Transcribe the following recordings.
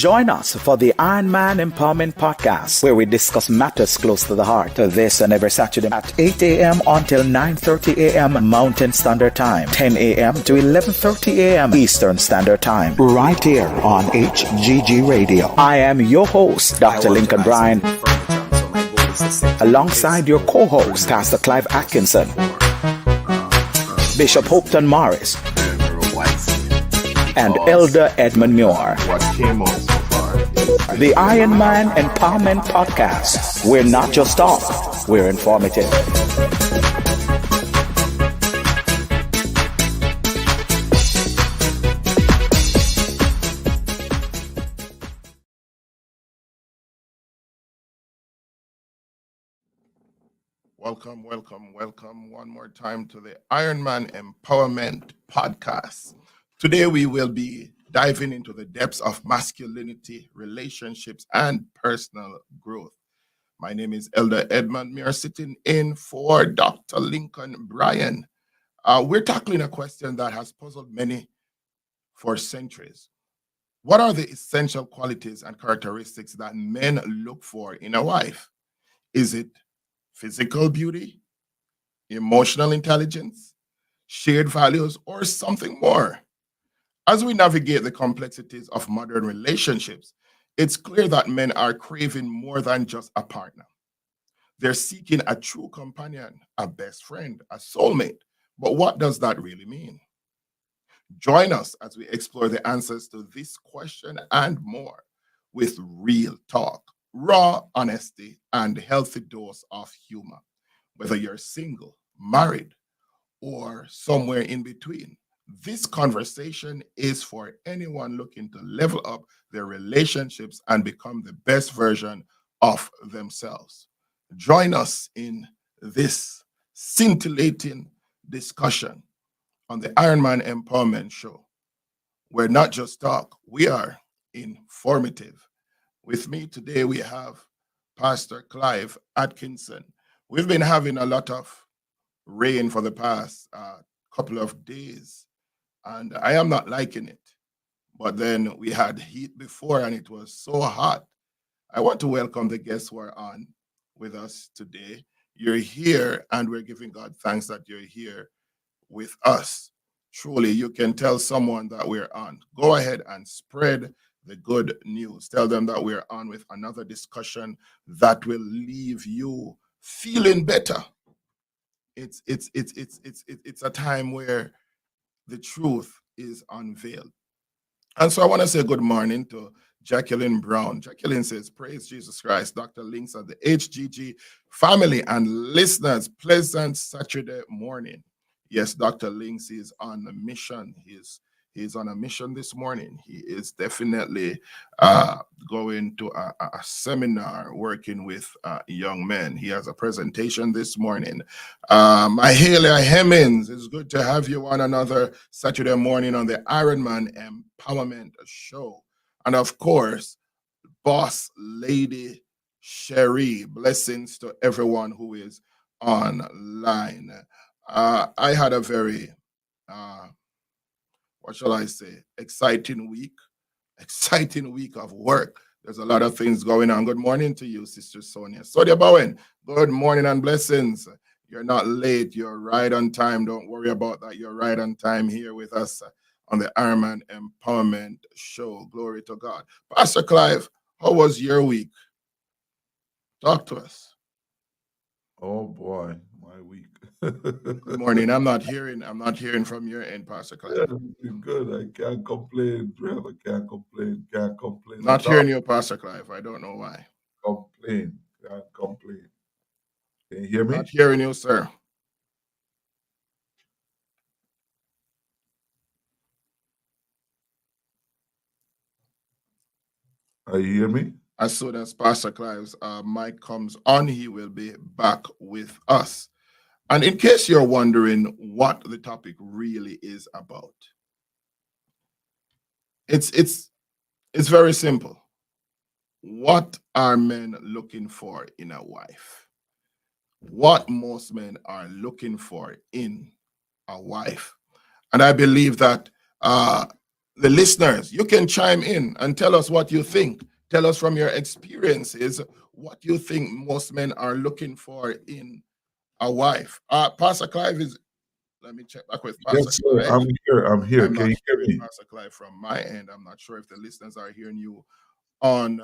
Join us for the Iron Man Empowerment Podcast, where we discuss matters close to the heart. This and every Saturday at 8 a.m. until 9:30 a.m. Mountain Standard Time, 10 a.m. to 11:30 a.m. Eastern Standard Time, right here on HGG Radio. I am your host, Dr. Lincoln Bryan, alongside your co-host, Pastor Clive Atkinson, Bishop Hopeton Morris, and Elder Edmund Muir. The Iron Man Empowerment Podcast. We're not just talk, we're informative. Welcome one more time to the Iron Man Empowerment Podcast. Today we will be diving into the depths of masculinity, relationships, and personal growth. My name is Elder Edmund Muir, sitting in for Dr. Lincoln Bryan. We're tackling a question that has puzzled many for centuries. What are the essential qualities and characteristics that men look for in a wife? Is it physical beauty, emotional intelligence, shared values, or something more? As we navigate the complexities of modern relationships, it's clear that men are craving more than just a partner. They're seeking a true companion, a best friend, a soulmate. But what does that really mean? Join us as we explore the answers to this question and more with real talk, raw honesty, and a healthy dose of humor. Whether you're single, married, or somewhere in between, this conversation is for anyone looking to level up their relationships and become the best version of themselves. Join us in this scintillating discussion on the Iron Man Empowerment Show. We're not just talk, we are informative. With me today, we have Pastor Clive Atkinson. We've been having a lot of rain for the past couple of days, and I am not liking it. But then we had heat before, and it was so hot. I want to welcome the guests who are on with us today. You're here, and we're giving God thanks that you're here with us. Truly, you can tell someone that we're on. Go ahead and spread the good news. Tell them that we're on with another discussion that will leave you feeling better. It's a time where the truth is unveiled. And so I want to say good morning to Jacqueline Brown. Jacqueline says, praise Jesus Christ. Dr. Links and the HGG family and listeners, pleasant Saturday morning. Yes, Dr. Links is on a mission. He's on a mission this morning. He is definitely going to a seminar working with young men. He has a presentation this morning. Mahalia Hemmings, it's good to have you on another Saturday morning on the Iron Man Empowerment Show. And of course, Boss Lady Sherry, blessings to everyone who is online. I had a very what shall I say, exciting week of work. There's a lot of things going on. Good morning to you, Sister Sonia. Sonia Bowen, good morning and blessings. You're not late. You're right on time. Don't worry about that. You're right on time here with us on the Iron Man Empowerment Show. Glory to God. Pastor Clive, how was your week? Talk to us. Oh boy, my week. Good morning. I'm not hearing from your end, Pastor Clive. Yeah, good. I can't complain, brother. Can't complain. Not hearing you, Pastor Clive. I don't know why. Can't complain. Can you hear me? Not hearing you, sir. Are you hear me? As soon as Pastor Clive's mic comes on, he will be back with us. And in case you're wondering what the topic really is about, it's very simple. What are men looking for in a wife? What most men are looking for in a wife. And I believe that the listeners, you can chime in and tell us what you think. Tell us from your experiences what you think most men are looking for in a wife. Pastor Clive is, let me check back with Pastor Yes, sir. Clive. I'm here. I'm here. I'm Can not you hear hearing me? Pastor Clive from my end. I'm not sure if the listeners are hearing you on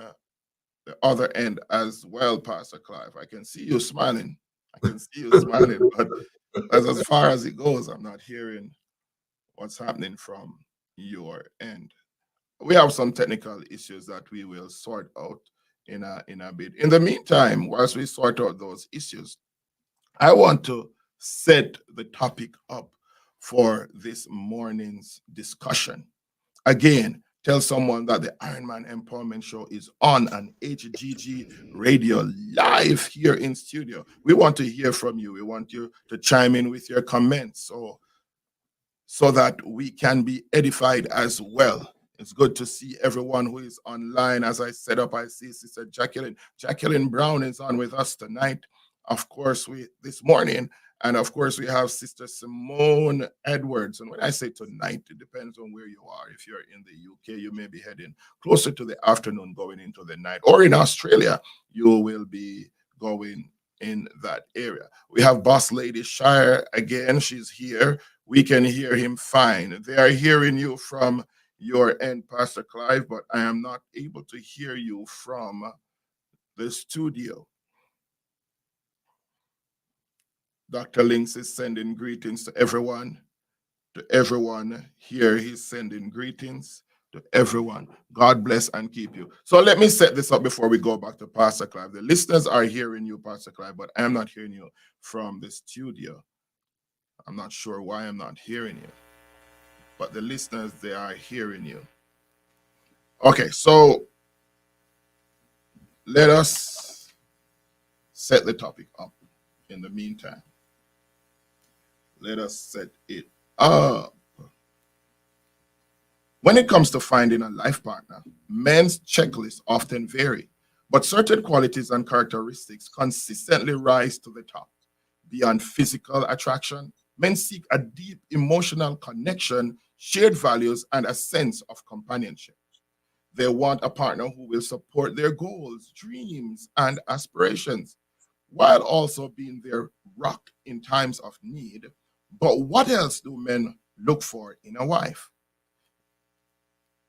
the other end as well, Pastor Clive. I can see you smiling. I can see you smiling, but as far as it goes, I'm not hearing what's happening from your end. We have some technical issues that we will sort out in a bit. In the meantime, whilst we sort out those issues, I want to set the topic up for this morning's discussion. Again, tell someone that the Ironman Empowerment Show is on an HGG radio live here in studio. We want to hear from you. We want you to chime in with your comments so that we can be edified as well. It's good to see everyone who is online. As I set up, I see Sister Jacqueline. Jacqueline Brown is on with us tonight. Of course, this morning. And of course, we have Sister Simone Edwards. And when I say tonight, it depends on where you are. If you're in the UK, you may be heading closer to the afternoon, going into the night. Or in Australia, you will be going in that area. We have Boss Lady Shire again. She's here. We can hear him fine. They are hearing you from your end, Pastor Clive, but I am not able to hear you from the studio. Dr. Links is sending greetings to everyone. To everyone here, he's sending greetings to everyone. God bless and keep you. So let me set this up before we go back to Pastor Clive. The listeners are hearing you, Pastor Clive, but I'm not hearing you from the studio. I'm not sure why I'm not hearing you, but the listeners, they are hearing you. Okay, so let us set the topic up in the meantime. Let us set it up. When it comes to finding a life partner, men's checklists often vary, but certain qualities and characteristics consistently rise to the top. Beyond physical attraction, men seek a deep emotional connection, shared values, and a sense of companionship. They want a partner who will support their goals, dreams, and aspirations, while also being their rock in times of need. But what else do men look for in a wife?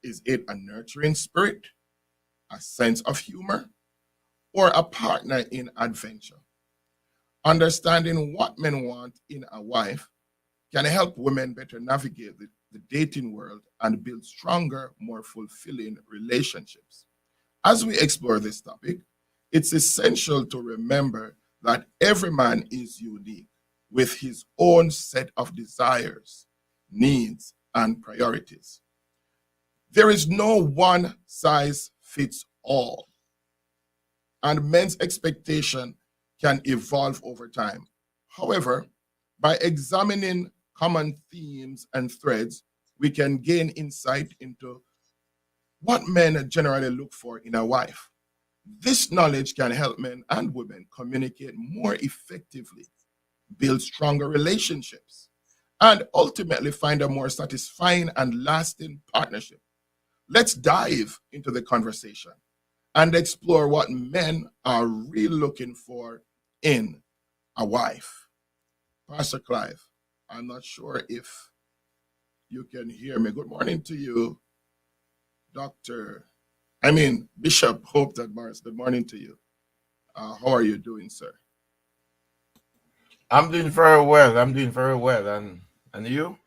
Is it a nurturing spirit, a sense of humor, or a partner in adventure? Understanding what men want in a wife can help women better navigate the dating world and build stronger, more fulfilling relationships. As we explore this topic, it's essential to remember that every man is unique with his own set of desires, needs, and priorities. There is no one size fits all, and men's expectation can evolve over time. However, by examining common themes and threads, we can gain insight into what men generally look for in a wife. This knowledge can help men and women communicate more effectively, build stronger relationships, and ultimately find a more satisfying and lasting partnership. Let's dive into the conversation and explore what men are really looking for in a wife. Pastor Clive, I'm not sure if you can hear me. Good morning to you, Bishop Hope that Morris. Good morning to you. How are you doing, sir? I'm doing very well. And you?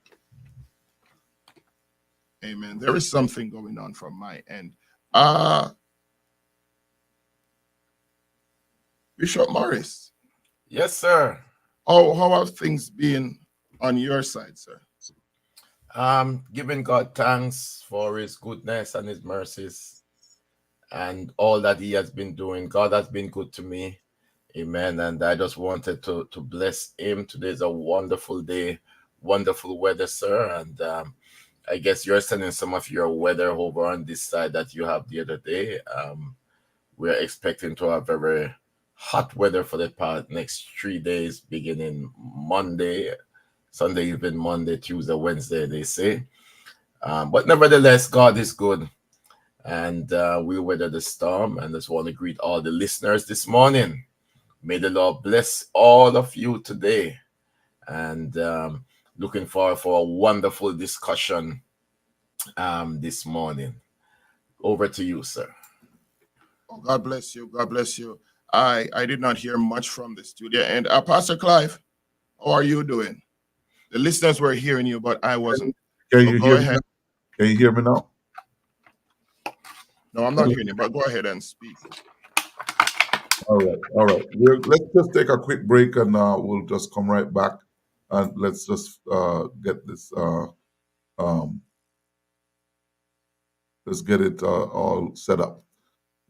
Amen. There is something going on from my end. Bishop Morris. Yes, sir. How have things been on your side, sir? Giving God thanks for his goodness and his mercies and all that he has been doing. God has been good to me. Amen. And I just wanted to bless him. Today's a wonderful day, wonderful weather, sir. And I guess you're sending some of your weather over on this side that you have the other day. We're expecting to have very hot weather for the next 3 days, beginning Monday, Sunday, even Monday, Tuesday, Wednesday, they say. But nevertheless, God is good, and we weather the storm. And just want to greet all the listeners this morning. May the Lord bless all of you today, and looking forward for a wonderful discussion this morning. Over to you, sir. Oh, God bless you. God bless you. I did not hear much from the studio. And Pastor Clive, how are you doing? The listeners were hearing you, but I wasn't. Can So you go hear me ahead. now? Can you hear me now? No, I'm not hearing you, but go ahead and speak. All right, all right. Let's just take a quick break, and we'll just come right back, and let's just get this. Um, let's get it all set up.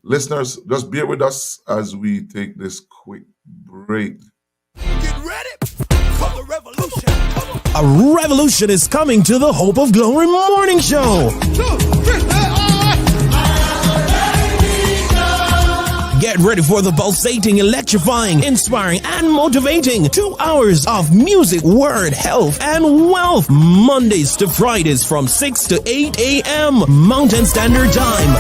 Listeners, just bear with us as we take this quick break. Get ready for the revolution. A revolution is coming to the Hope of Glory Morning Show. Get ready for the pulsating, electrifying, inspiring, and motivating 2 hours of music, word, health, and wealth. Mondays to Fridays from 6 to 8 a.m. Mountain Standard Time.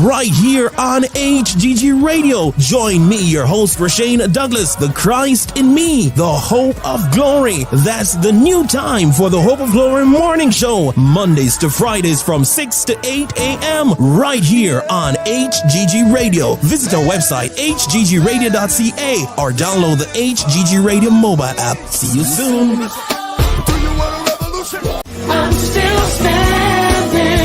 Right here on HGG Radio. Join me, your host, Rashane Douglas, the Christ in me, the Hope of Glory. That's the new time for the Hope of Glory Morning Show. Mondays to Fridays from 6 to 8 a.m. right here on HGG Radio. Visit our website, hggradio.ca, or download the HGG Radio mobile app. See you soon. Do you want a revolution? I'm still standing.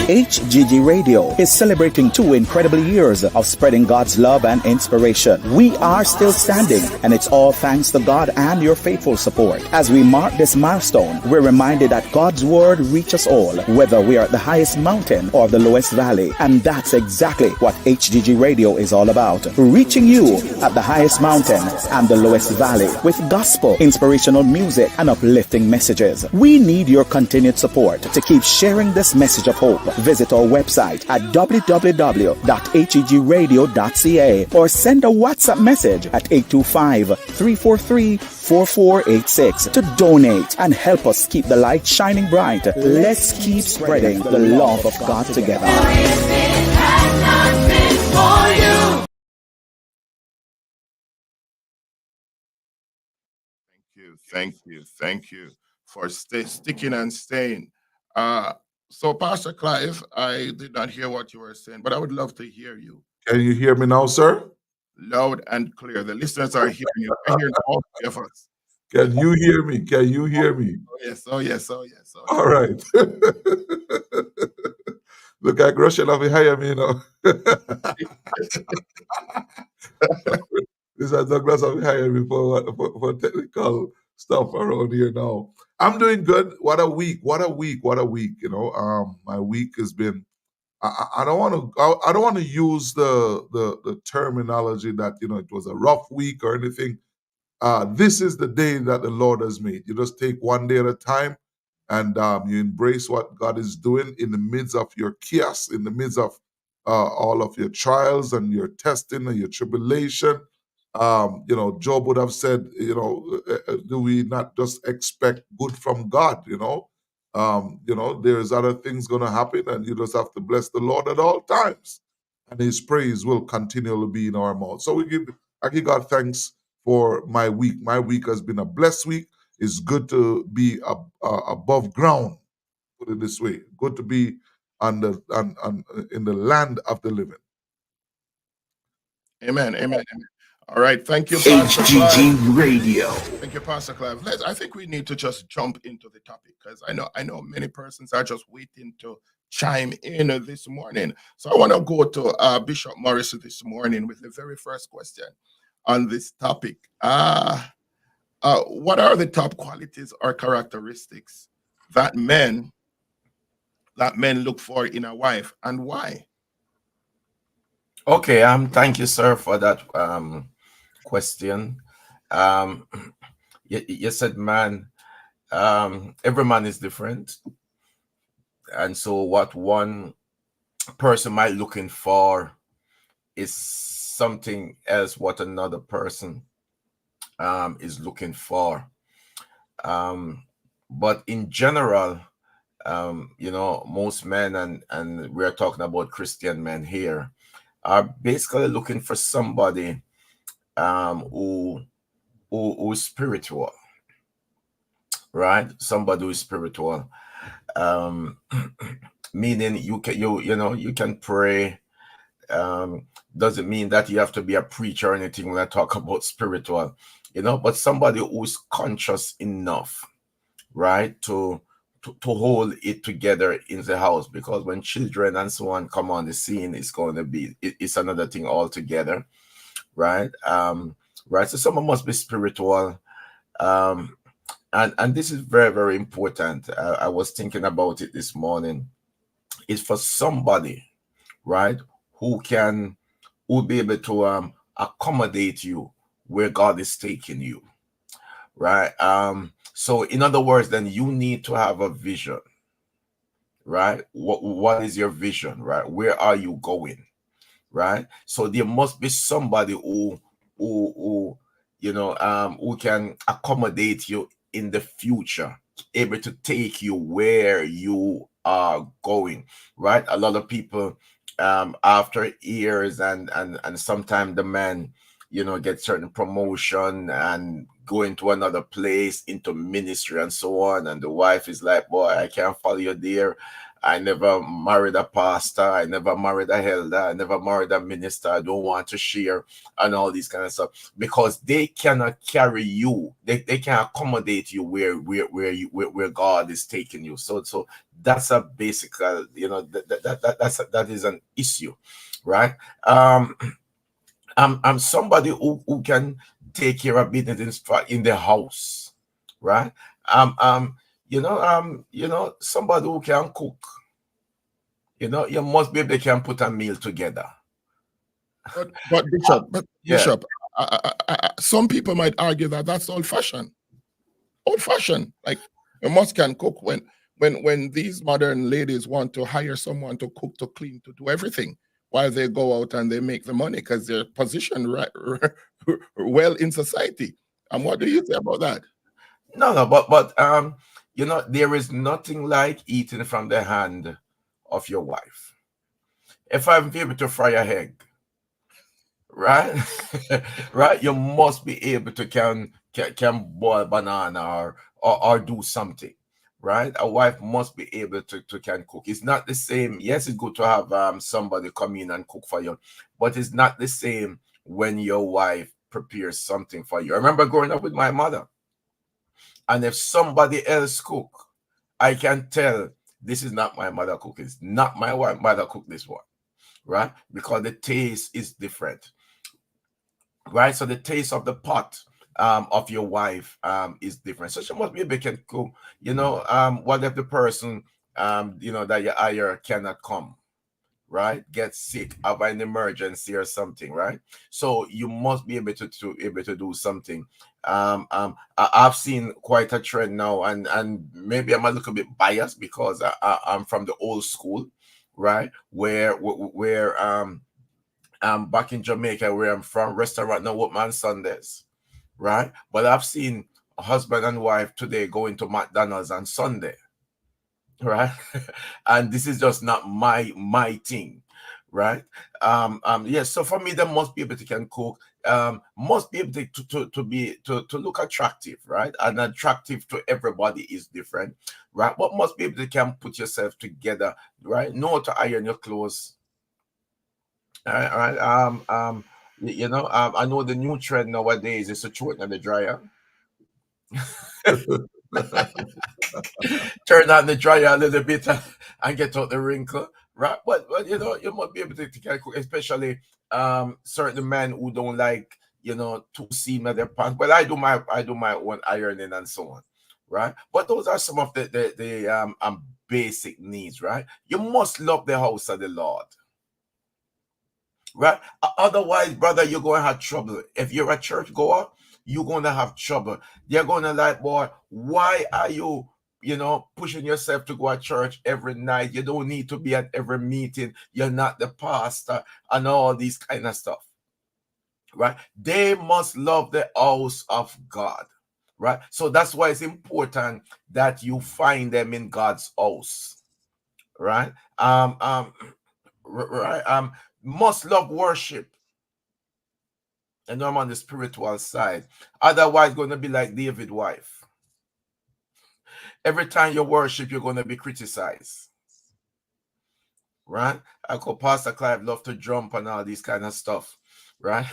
HGG Radio is celebrating 2 incredible years of spreading God's love and inspiration. We are still standing, and it's all thanks to God and your faithful support. As we mark this milestone, we're reminded that God's word reaches all, whether we are at the highest mountain or the lowest valley. And that's exactly what HGG Radio is all about. Reaching you at the highest mountain and the lowest valley with gospel, inspirational music, and uplifting messages. We need your continued support to keep sharing this message of hope. Visit our website at www.hegradio.ca or send a WhatsApp message at 825-343-4486 to donate and help us keep the light shining bright. Let's keep spreading the love of God together. Thank you for sticking and staying. So, Pastor Clive, I did not hear what you were saying, but I would love to hear you. Can you hear me now, sir? Loud and clear. The listeners are hearing you. I hear all three of us. Can you hear me? Can you hear me? Oh, yes. Oh, yes. Oh, yes. Oh, yes. All right. Look at Russian of hire me, you know. This is Douglas of hire me for technical stuff around here now. I'm doing good. What a week. What a week. What a week. You know, my week has been I don't want to use the terminology that, you know, it was a rough week or anything. This is the day that the Lord has made. You just take one day at a time, and you embrace what God is doing in the midst of your chaos, in the midst of all of your trials and your testing and your tribulation. You know, Job would have said, you know, do we not just expect good from God? You know, there's other things going to happen, and you just have to bless the Lord at all times, and His praise will continually be in our mouth. So I give God thanks for my week. My week has been a blessed week. It's good to be above ground. Put it this way: good to be in the land of the living. Amen. Amen. Amen. All right. Thank you, Pastor Clive. HGG Radio. Thank you, Pastor Clive. I think we need to just jump into the topic, because I know many persons are just waiting to chime in this morning. So I want to go to Bishop Morris this morning with the very first question on this topic. What are the top qualities or characteristics that men look for in a wife, and why? Okay, thank you, sir, for that question. You said man. Every man is different, and so what one person might looking for is something else what another person is looking for. But in general, You know, most men, and we're talking about Christian men here, are basically looking for somebody who's spiritual, right? Somebody who's spiritual, um, meaning you can pray. Doesn't mean that you have to be a preacher or anything when I talk about spiritual, but somebody who's conscious enough, right, to hold it together in the house, because when children and so on come on the scene, it's going to be it's another thing altogether, right? Right. So someone must be spiritual, and this is very, very important. I was thinking about it this morning. It's for somebody, right, who can who will be able to accommodate you where God is taking you, right? So in other words, then you need to have a vision, right? What is your vision, right? Where are you going, right? So there must be somebody who who can accommodate you in the future, able to take you where you are going, right? A lot of people, after years and sometimes the man, get certain promotion and go into another place, into ministry and so on, and the wife is like, boy, I can't follow you there. I never married a pastor. I never married a elder. I never married a minister. I don't want to share and all these kind of stuff, because they cannot carry you. They can accommodate you where God is taking you. So that's a basic, that is an issue, right? I'm somebody who can take care of business in the house, right? Somebody who can cook. You must be able to can put a meal together. But Bishop, Yeah. some people might argue that that's old fashioned. Old fashioned, like you must can cook when these modern ladies want to hire someone to cook, to clean, to do everything while they go out and they make the money because they're positioned well in society. And what do you say about that? No, but there is nothing like eating from the hand of your wife. If I'm able to fry a egg, right, right, you must be able to can boil banana or do something, right? A wife must be able to can cook. It's not the same. Yes, it's good to have somebody come in and cook for you, but it's not the same when your wife prepares something for you. I remember growing up with my mother, and if somebody else cook, I can tell this is not my mother cook. It's not my wife mother cook this one, right? Because the taste is different, right? So the taste of the pot of your wife is different. So she must be able to cook. What if the person that you hire cannot come, right? Get sick, have an emergency or something, right? So you must be able to do something. I've seen quite a trend now, and maybe I'm a little bit biased because I'm from the old school, right? Where back in Jamaica, where I'm from, restaurant now open on Sundays, right? But I've seen a husband and wife today going to McDonald's on Sunday, right? And this is just not my thing, right? Yes. So for me, they must be able to can cook, must be able to look attractive, right? And attractive to everybody is different, right? But must be able to can put yourself together, right? Know how to iron your clothes. All right. I know the new trend nowadays is to throw it in the dryer. Turn on the dryer a little bit and get out the wrinkle, right? But you must be able to calculate, especially certain men who don't like two seam of their pants. But I do my own ironing and so on, right? But those are some of the basic needs, right? You must love the house of the Lord, right? Otherwise, brother, you're going to have trouble. If you're a church goer, you're going to have trouble. They're going to like, boy, why are you, pushing yourself to go to church every night? You don't need to be at every meeting. You're not the pastor and all these kind of stuff, right? They must love the house of God, right? So that's why it's important that you find them in God's house, right? Right. Must love worship, and I'm on the spiritual side. Otherwise, going to be like David's wife. Every time you worship, you're going to be criticized, right? I call Pastor Clive love to jump and all these kind of stuff, right?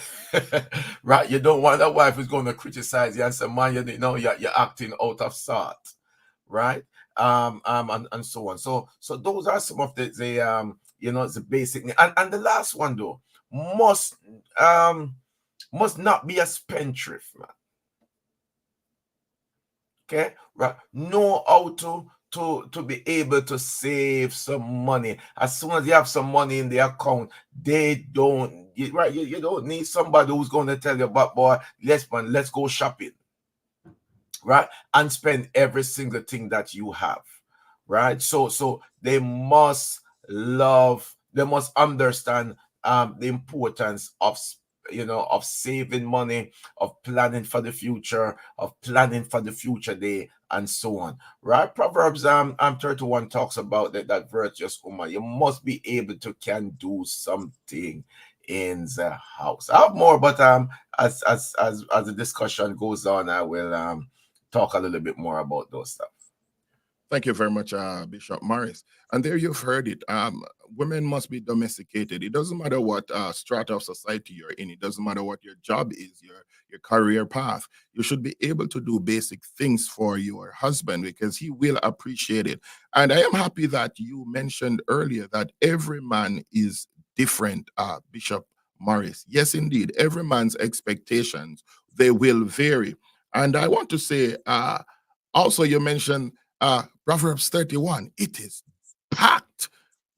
Right. You don't want a wife who's going to criticize you and say, man, you know, you're acting out of sort, right? And so on. So those are some of the you know, the basic. And the last one though, must not be a spendthrift, man. Okay, right? Know how to be able to save some money. As soon as you have some money in the account, they don't, right? You don't need somebody who's going to tell you, but boy, let's go shopping, right? And spend every single thing that you have, right? So they must understand the importance of, you know, of saving money, of planning for the future, of planning for the future day, and so on, right? Proverbs 31 talks about that virtuous woman. You must be able to can do something in the house. I have more, but as the discussion goes on, I will talk a little bit more about those stuff. Thank you very much, Bishop Morris. And there you've heard it. Women must be domesticated. It doesn't matter what strata of society you're in. It doesn't matter what your job is, your career path. You should be able to do basic things for your husband because he will appreciate it. And I am happy that you mentioned earlier that every man is different, Bishop Morris. Yes, indeed. Every man's expectations, they will vary. And I want to say, also you mentioned Proverbs 31, it is packed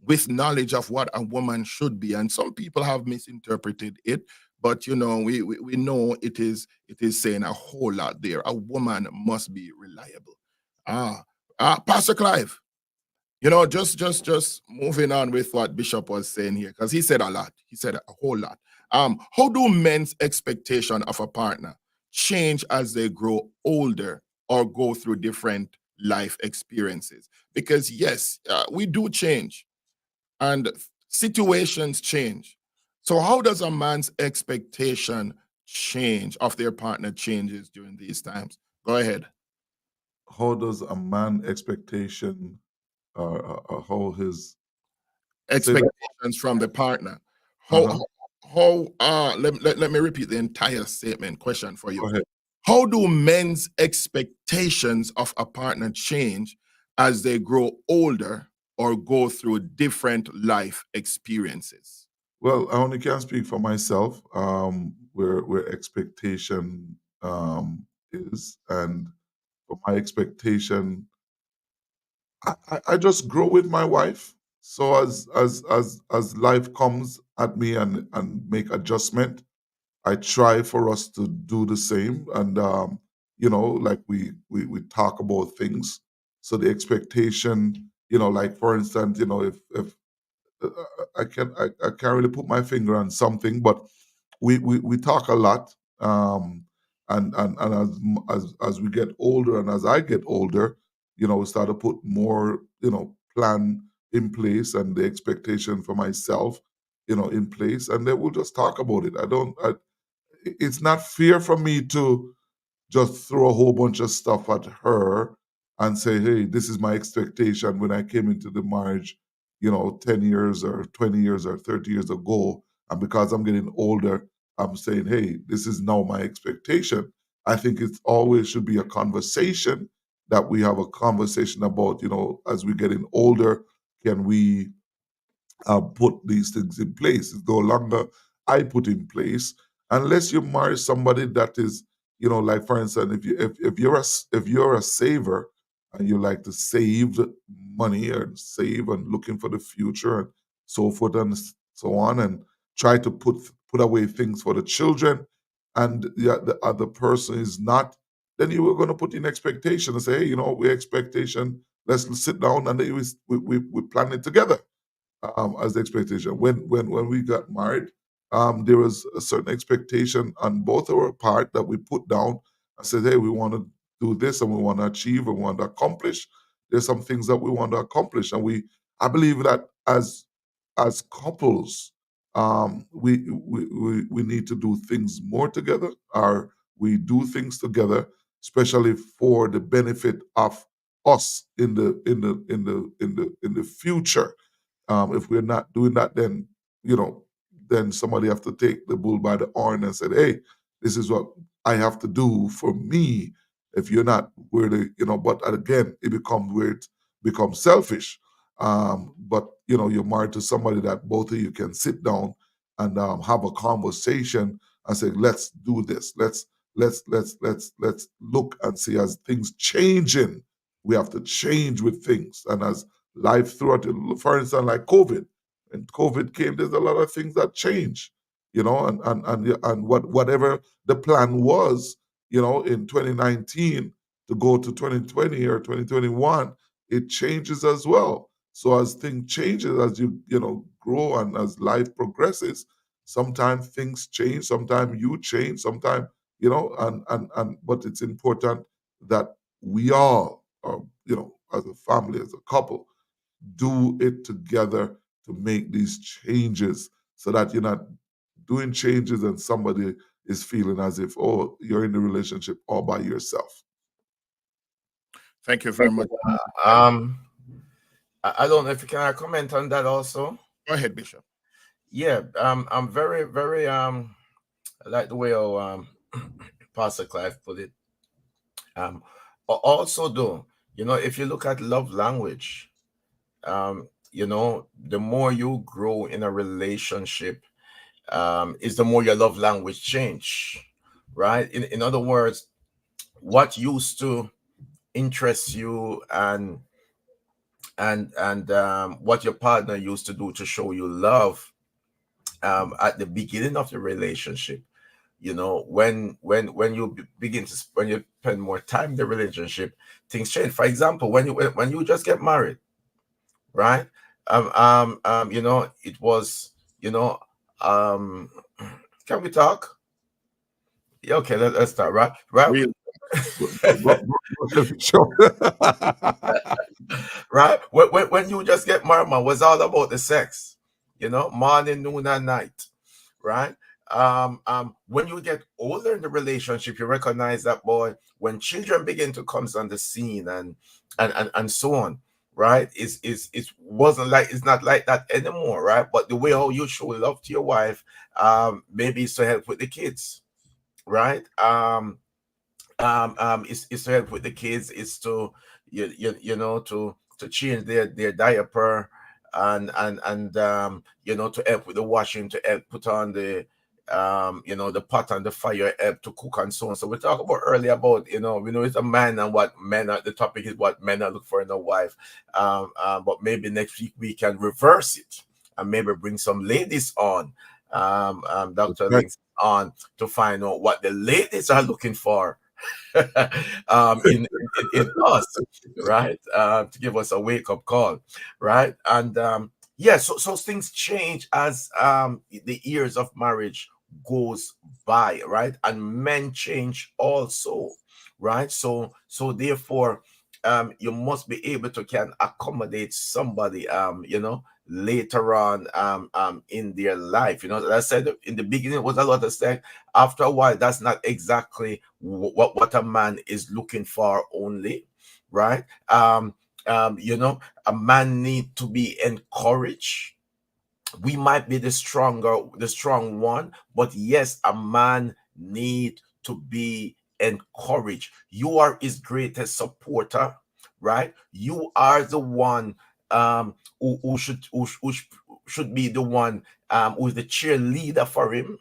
with knowledge of what a woman should be. And some people have misinterpreted it, but you know, we know it is saying a whole lot there. A woman must be reliable. Pastor Clive, you know, just moving on with what Bishop was saying here, because he said a lot. He said a whole lot. How do men's expectation of a partner change as they grow older or go through different life experiences? Because yes, we do change and situations change. So how does a man's expectation change of their partner changes during these times? Go ahead. How does a man expectation how his say that? Expectations from the partner. How Uh-huh. let me repeat the entire statement question for you. Go ahead. How do men's expectations of a partner change as they grow older or go through different life experiences? Well, I only can speak for myself, where expectation is, and for my expectation, I just grow with my wife. So as life comes at me and make adjustment, I try for us to do the same. And you know, like we talk about things. So the expectation, you know, like for instance, you know, if I can't really put my finger on something, but we talk a lot. And as we get older and as I get older, you know, we start to put more, you know, plan in place and the expectation for myself, you know, in place, and then we'll just talk about it. It's not fair for me to just throw a whole bunch of stuff at her and say, hey, this is my expectation when I came into the marriage, you know, 10 years or 20 years or 30 years ago. And because I'm getting older, I'm saying, hey, this is now my expectation. I think it always should be a conversation that we have a conversation about, you know, as we're getting older, can we put these things in place? It's no longer I put in place unless you marry somebody that is, you know, like for instance, if you're a saver and you like to save money and save and looking for the future and so forth and so on, and try to put away things for the children, and the other person is not, then you were going to put in expectation and say, hey, you know, we expectation. Let's sit down and then we plan it together as the expectation. When we got married, there was a certain expectation on both our part that we put down. I said, hey, we want to do this and we want to achieve and we want to accomplish. There's some things that we want to accomplish, and I believe that as couples, we need to do things more together, or we do things together, especially for the benefit of us in the future. If we're not doing that, then then somebody have to take the bull by the horn and say, "Hey, this is what I have to do for me." If you're not really, but again, it becomes where it becomes selfish. But you're married to somebody that both of you can sit down and have a conversation and say, "Let's do this. Let's look and see as things changing. We have to change with things, and as life throughout, for instance, like COVID. When COVID came, there's a lot of things that change, and whatever the plan was, in 2019 to go to 2020 or 2021, it changes as well. So as things changes, as you grow and as life progresses, sometimes things change, sometimes you change, sometimes and but it's important that we all, as a family, as a couple, do it together to make these changes, so that you're not doing changes and somebody is feeling as if, oh, you're in the relationship all by yourself. Thank you very much. I don't know if you can comment on that also. Go ahead, Bishop. Yeah, I'm very, very I like the way how Pastor Clive put it. Also though, if you look at love language, the more you grow in a relationship, is the more your love language change, right? In other words, what used to interest you and what your partner used to do to show you love at the beginning of the relationship, when you begin to when you spend more time in the relationship, things change. For example, when you just get married, right? It was, can we talk? Yeah, okay, let's start, right. Real. Right, when you just get married, man, was all about the sex, morning, noon, and night, right? When you get older in the relationship, you recognize that, boy, when children begin to come on the scene and so on, right? It wasn't like, it's not like that anymore, right? But the way how you show love to your wife, maybe it's to help with the kids, right? It's to help with the kids. It's to to change their diaper, and to help with the washing, to help put on the pot on the fire, help to cook and so on. So we talked about earlier about, we know it's a man and what men are, the topic is what men are looking for in a wife. But maybe next week we can reverse it and maybe bring some ladies on, Dr. Links on, to find out what the ladies are looking for in us, right? To give us a wake-up call, right? And so things change as the years of marriage goes by, right? And men change also, right? So therefore, you must be able to can accommodate somebody, later on in their life. As I said in the beginning, it was a lot of stuff. After a while, that's not exactly what a man is looking for only, right? A man need to be encouraged. We might be the strong one, but yes, a man need to be encouraged. You are his greatest supporter, right? You are the one who should be the one who's the cheerleader for him,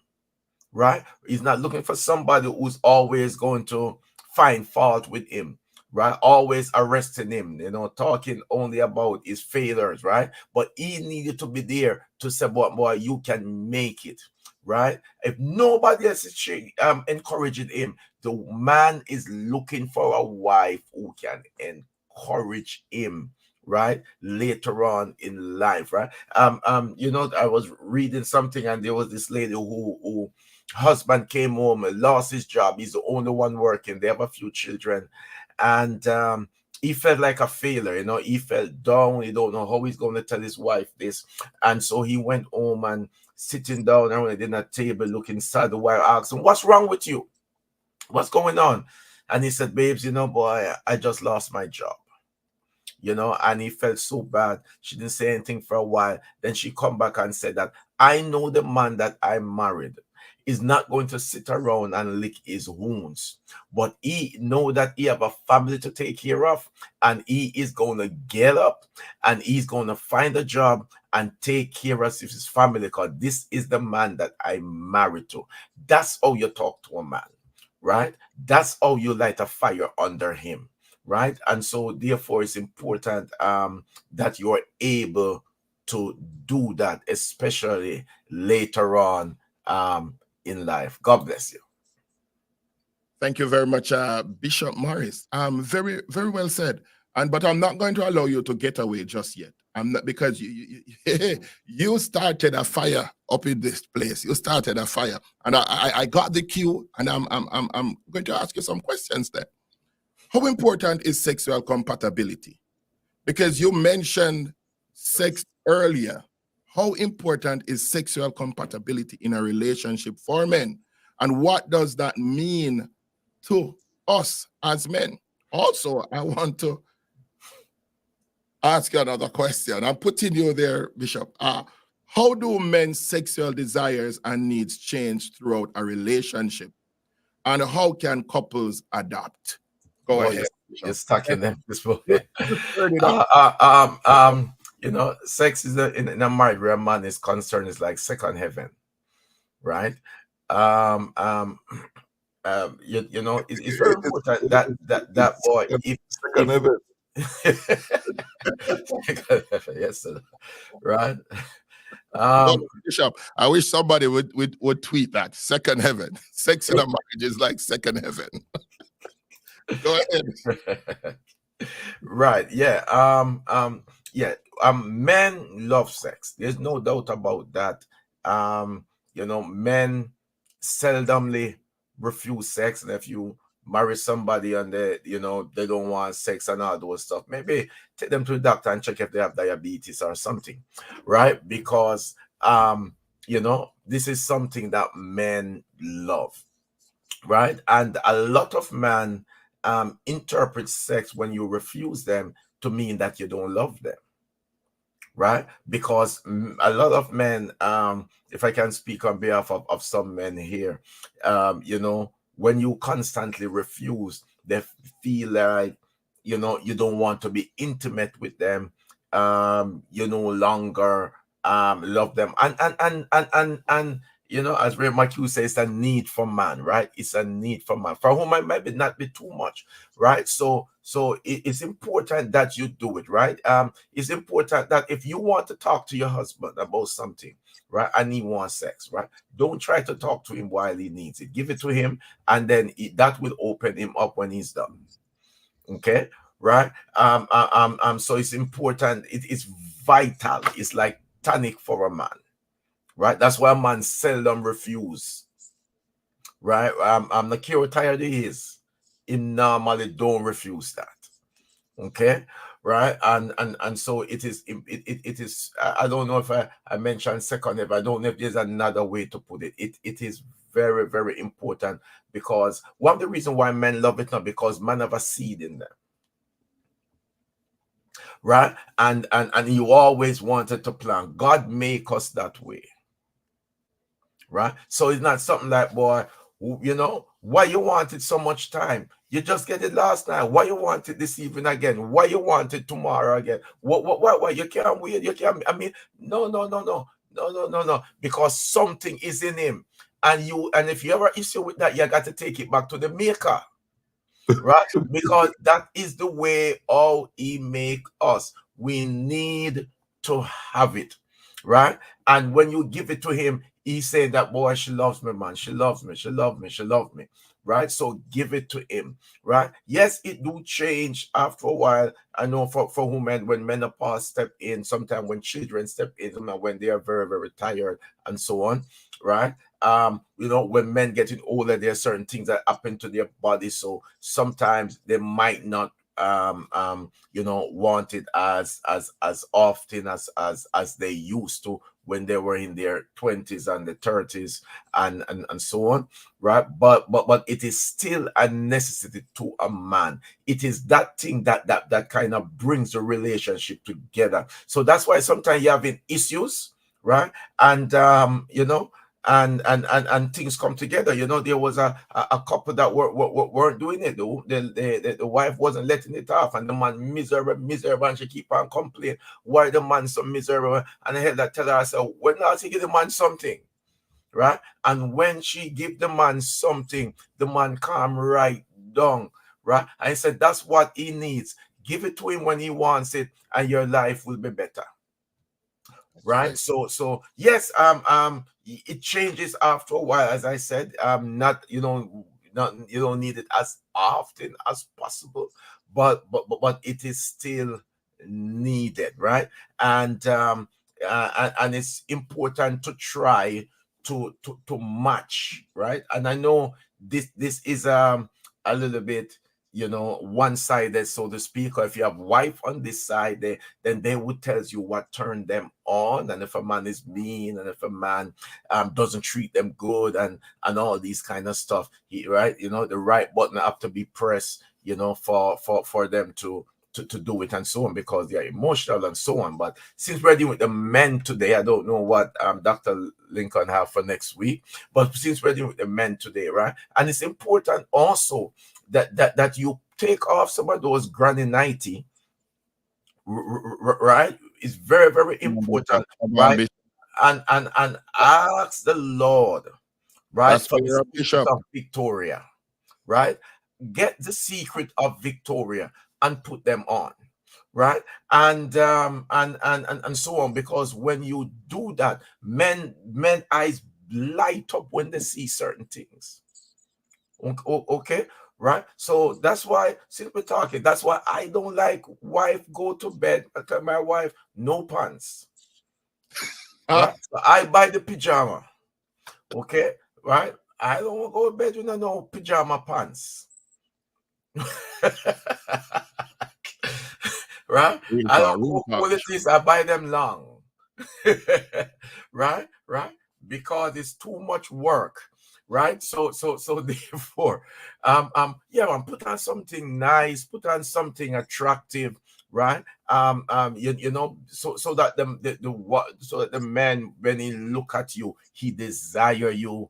right? He's not looking for somebody who's always going to find fault with him, right? Always arresting him, talking only about his failures, right? But he needed to be there to say, boy, you can make it, right? If nobody else is encouraging him, the man is looking for a wife who can encourage him, right, later on in life, right? I was reading something, and there was this lady husband came home, lost his job. He's the only one working. They have a few children, and he felt like a failure. You know, he felt down. He don't know how he's going to tell his wife this, and so he went home and sitting down around the dinner table, looking sad. The wife asked him, "What's wrong with you? What's going on?" And he said, "Babes, you know, boy, I just lost my job." You know, and he felt so bad. She didn't say anything for a while. Then she come back and said that, "I know the man that I married is not going to sit around and lick his wounds, but he know that he have a family to take care of, and he is going to get up and he's going to find a job and take care of his family, because this is the man that I married to." That's how you talk to a man, right? That's how you light a fire under him, right? And so therefore it's important that you're able to do that, especially later on in life. God bless you. Thank you very much, Bishop Morris. Very, very well said. But I'm not going to allow you to get away just yet. I'm not, because you started a fire up in this place. You started a fire, and I got the cue, and I'm going to ask you some questions there. How important is sexual compatibility? Because you mentioned sex earlier. How important is sexual compatibility in a relationship for men? And what does that mean to us as men? Also, I want to ask you another question. I'm putting you there, Bishop. How do men's sexual desires and needs change throughout a relationship? And how can couples adapt? Go ahead. You're stuck in them this morning. Turn it up. You know, sex is in a marriage where a man is concerned is like second heaven, right? You know, it's very important that boy, if yes, sir. Right. Bishop, I wish somebody would tweet that. Second heaven. Sex in a marriage is like second heaven. Go ahead. Right. Yeah. Yeah. Men love sex. There's no doubt about that. You know, men seldomly refuse sex, and if you marry somebody and they, you know, they don't want sex and all those stuff, maybe take them to the doctor and check if they have diabetes or something, right? Because you know, this is something that men love, right? And a lot of men interpret sex when you refuse them to mean that you don't love them, right? Because a lot of men, if I can speak on behalf of some men here, you know, when you constantly refuse, they feel like, you know, you don't want to be intimate with them, you no longer love them, and you know, as Ray McHugh says, it's a need for man, right? It's a need for man, for whom I maybe not be too much, right? So it's important that you do it, right? It's important that if you want to talk to your husband about something, right, and he wants sex, right, don't try to talk to him while he needs it. Give it to him, and then that will open him up when he's done. Okay, right? So it's important. It's vital. It's like tonic for a man, right? That's why a man seldom refuse, right? I'm not care what tired he is. He normally don't refuse that. Okay, right? And so it is. It is. I don't know if I mentioned second. If I don't know if there's another way to put it. It is very, very important, because one of the reasons why men love it not because men have a seed in them, right? And you always wanted to plan. God make us that way, right? So it's not something like, boy, you know, why you wanted so much time? You just get it last night. Why you want it this evening again? Why you want it tomorrow again? What? You can't wait. You can't. I mean, no. Because something is in him, and if you ever issue with that, you got to take it back to the maker, right? Because that is the way how he make us. We need to have it, right? And when you give it to him, he said that, boy, she loves me, man. She loves me. She loves me. She loves me. Right? So give it to him. Right? Yes, it do change after a while. I know for women, when menopause step in, sometimes when children step in, when they are very, very tired and so on. Right? when men getting older, there are certain things that happen to their body, so sometimes they might not want it as often as they used to when they were in their 20s and the 30s and so on, right? But it is still a necessity to a man. It is that thing that kind of brings the relationship together. So that's why sometimes you're having issues, right? And and things come together. There was a couple that weren't doing it. The wife wasn't letting it off, and the man miserable, and she keep on complaining why the man so miserable. And I had to tell her, I said, when I give the man something, right? And when she give the man something, the man calm right down, right? And I said, that's what he needs. Give it to him when he wants it, and your life will be better. Right. So yes, it changes after a while, as I said. Not you don't need it as often as possible, but it is still needed, right? And it's important to try to match, right? And I know this is a little bit one-sided, so to speak. Or if you have wife on this side, then they would tell you what turned them on, and if a man is mean, and if a man doesn't treat them good, and all these kind of stuff, right? The right button have to be pressed, for them to do it and so on, because they are emotional and so on. But since we're dealing with the men today, I don't know what Dr. Lincoln have for next week, but since we're dealing with the men today, right? And it's important also that you take off some of those granny 90, right? It's very, very important, right? And ask the Lord, right, That's for for the your secret bishop. of Victoria, right? Get the secret of Victoria and put them on, right? And so on, because when you do that, men eyes light up when they see certain things. Okay, right? So that's why, since we're talking, that's why I don't like wife go to bed. I tell my wife no pants, right? So I buy the pajama, okay, right? I don't want to go to bed with no pajama pants. Right? I don't know what it is. I buy them long. Right? Because it's too much work. Right? So therefore, put on something nice, put on something attractive, right? So that so that the man, when he look at you, he desire you,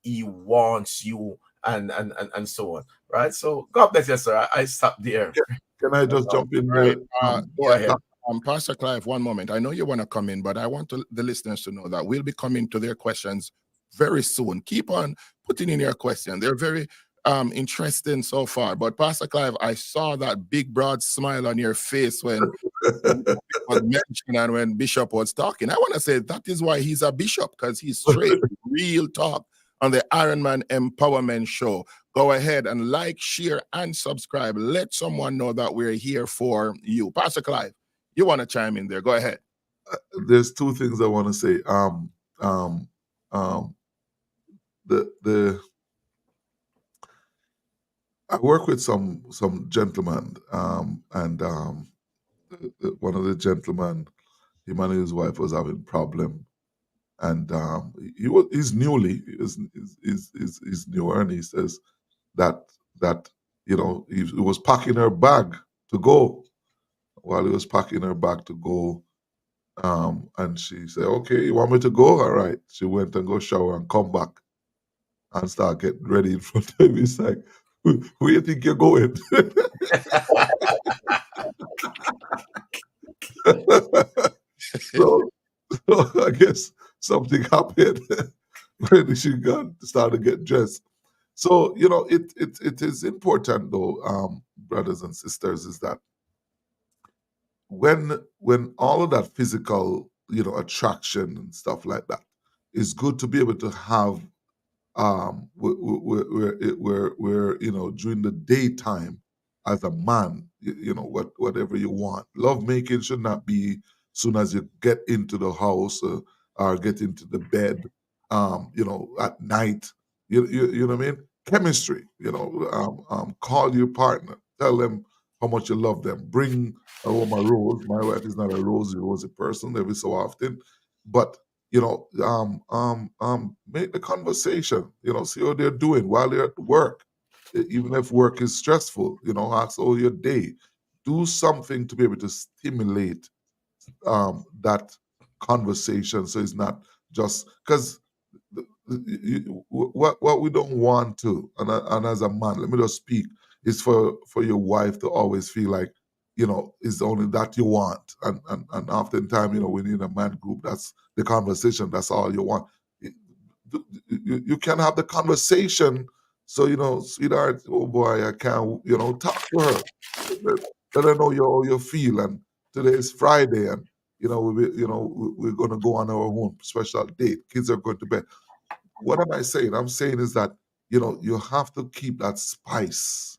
he wants you, and so on. Right? So God bless you, sir. I stop there. Can I just jump in Right. there? Go ahead. Pastor Clive, one moment. I know you want to come in, but I want the listeners to know that we'll be coming to their questions very soon. Keep on putting in your question. They're very interesting so far. But Pastor Clive, I saw that big broad smile on your face when it was mentioned and when Bishop was talking. I want to say that is why he's a bishop, because he's straight, real talk on the Iron Man Empowerment Show. Go ahead and like, share, and subscribe. Let someone know that we're here for you. Pastor Clive, you want to chime in there? Go ahead. There's two things I want to say. I work with some gentlemen, and one of the gentlemen, him and his wife was having problem, and he's newer, and he says that he was packing her bag to go. While he was packing her bag to go, and she said, "Okay, you want me to go? All right." She went and go shower and come back and start getting ready in front of him. He's like, "Where you think you're going?" so I guess something happened when she started to get dressed. So it is important though, brothers and sisters, is that when all of that physical attraction and stuff like that, it's good to be able to have where during the daytime, as a man, whatever you want. Love making should not be soon as you get into the house, or get into the bed, at night. You know what I mean? Chemistry. Call your partner, tell them how much you love them. Bring home a rose. My wife is not a rosy person every so often, but make the conversation. See how they're doing while they're at work. Even if work is stressful, ask all your day. Do something to be able to stimulate that conversation, so it's not just because what we don't want to, and as a man, let me just speak, is for your wife to always feel like it's only that you want, and oftentimes when you're in a man group, that's the conversation, that's all you want. You can have the conversation, so sweetheart, oh boy, I can't, talk to her, let her know how you feel, and today is Friday, and we're going to go on our own special date, kids are going to bed. What am I saying? I'm saying is that you have to keep that spice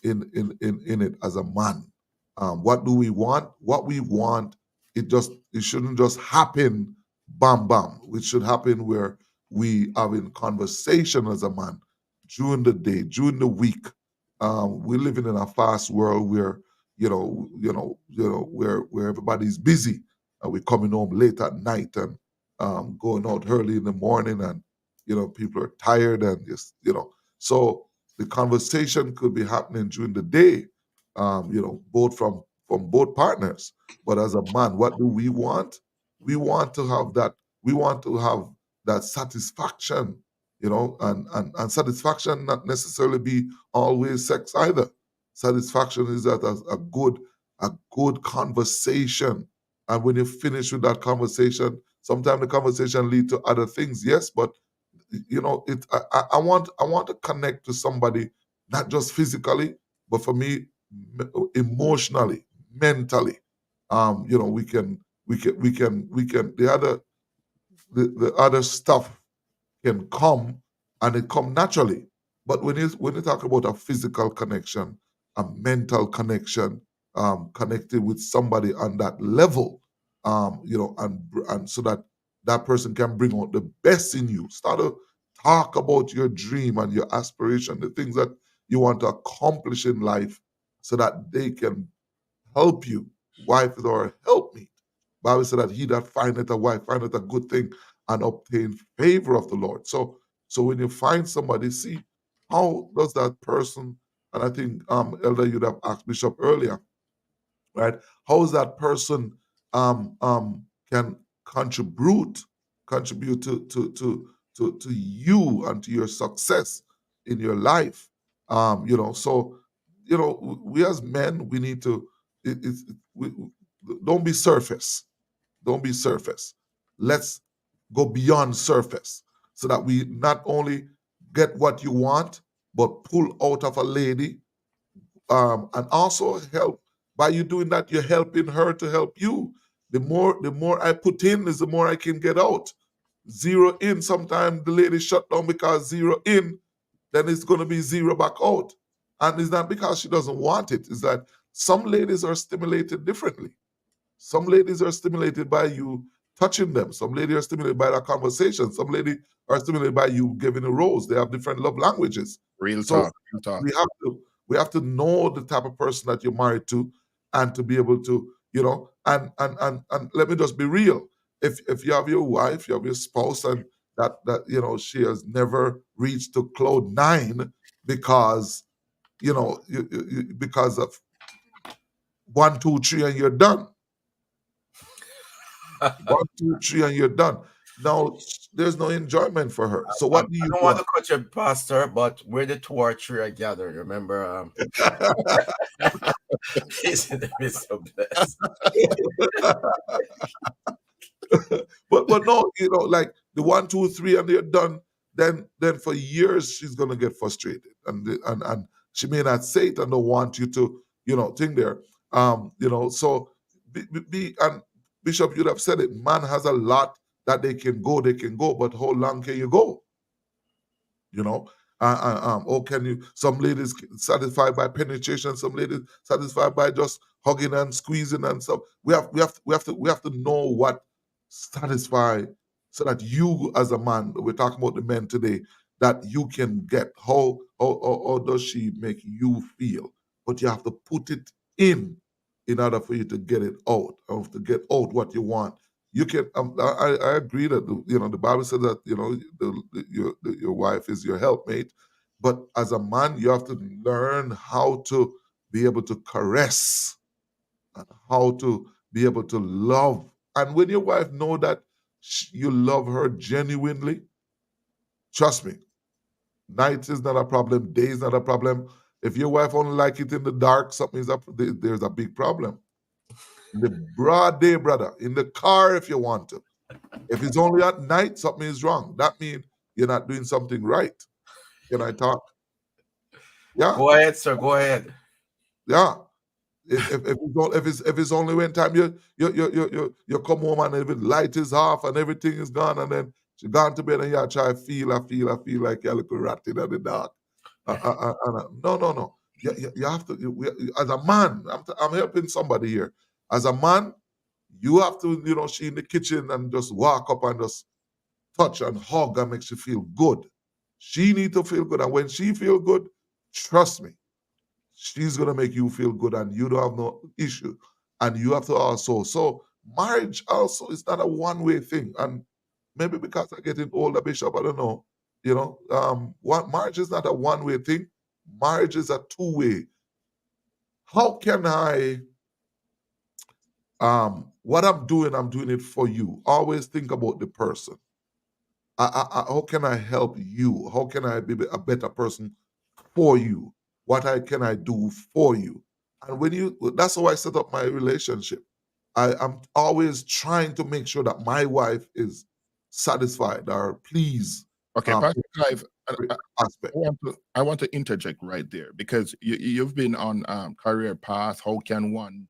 in it as a man. What do we want? What we want, it shouldn't just happen bam bam. It should happen where we are in conversation as a man during the day, during the week. We're living in a fast world where where everybody's busy, and we're coming home late at night, and going out early in the morning, and people are tired, and just so the conversation could be happening during the day, both from both partners. But as a man, what do we want? We want to have that. We want to have that satisfaction, and satisfaction not necessarily be always sex either. Satisfaction is that a good conversation, and when you finish with that conversation, sometimes the conversation lead to other things. Yes, but I want to connect to somebody, not just physically, but for me, emotionally, mentally. We can the other stuff can come, and it come naturally. But when you talk about a physical connection, a mental connection, connected with somebody on that level, and so that that person can bring out the best in you. Start to talk about your dream and your aspiration, the things that you want to accomplish in life, so that they can help you. Wife is our helpmeet. Bible said that he that findeth a wife findeth a good thing and obtain favor of the Lord. So when you find somebody, see how does that person, and I think Elder, you'd have asked Bishop earlier, right? How is that person can contribute to you and to your success in your life? So we as men, we need to don't be surface. Don't be surface. Let's go beyond surface, so that we not only get what you want, but pull out of a lady, and also help. By you doing that, you're helping her to help you. The more I put in is the more I can get out. Zero in, sometimes the lady shut down because zero in, then it's going to be zero back out. And it's not because she doesn't want it. It's that some ladies are stimulated differently. Some ladies are stimulated by you touching them. Some ladies are stimulated by that conversation. Some ladies are stimulated by you giving a rose. They have different love languages. Real So talk. Real talk. we have to know the type of person that you're married to, and to be able to, and let me just be real. If you have your wife, you have your spouse, and that she has never reached to cloud nine because because of 1, 2, 3, and you're done. 1, 2, 3, and you're done. Now there's no enjoyment for her. So what do I you don't want to cut you, Pastor, but where the 2 or 3 are gathered, remember, he's in the midst of blessed. but no, like the 1, 2, 3, and they're done. Then for years she's gonna get frustrated, and she may not say it and don't want you to think there. So and Bishop, you'd have said it. Man has a lot that they can go, but how long can you go? Or can you? Some ladies satisfied by penetration, some ladies satisfied by just hugging and squeezing and stuff. We have to know what satisfy so that you as a man, we're talking about the men today, that you can get how does she make you feel? But you have to put it in order for you to get it out, or to get out what you want. You can. I agree that the Bible says that your wife is your helpmate, but as a man, you have to learn how to be able to caress and how to be able to love. And when your wife know that you love her genuinely, trust me, night is not a problem, day is not a problem. If your wife only like it in the dark, something is up. There's a big problem. In the broad day, brother, in the car if you want to. If it's only at night, something is wrong. That means you're not doing something right. Can I talk? Yeah. Go ahead, sir. Go ahead. Yeah. If it's only when time you come home and the light is off and everything is gone, and then you gone to bed and you try I feel like you're a little rat in the dark. No. You have to, as a man, I'm helping somebody here. As a man, you have to, she in the kitchen and just walk up and just touch and hug and makes you feel good. She need to feel good. And when she feel good, trust me, she's going to make you feel good and you don't have no issue. And you have to also, so marriage also is not a one-way thing. And maybe because I'm getting older, Bishop, I don't know, marriage is not a one-way thing. Marriage is a two-way. How can I, what I'm doing it for you. Always think about the person. How can I help you? How can I be a better person for you? Can I do for you? And that's how I set up my relationship. I'm always trying to make sure that my wife is satisfied or pleased. Okay, Pastor Clive, Aspect. I want to interject right there, because you've been on career path. How can one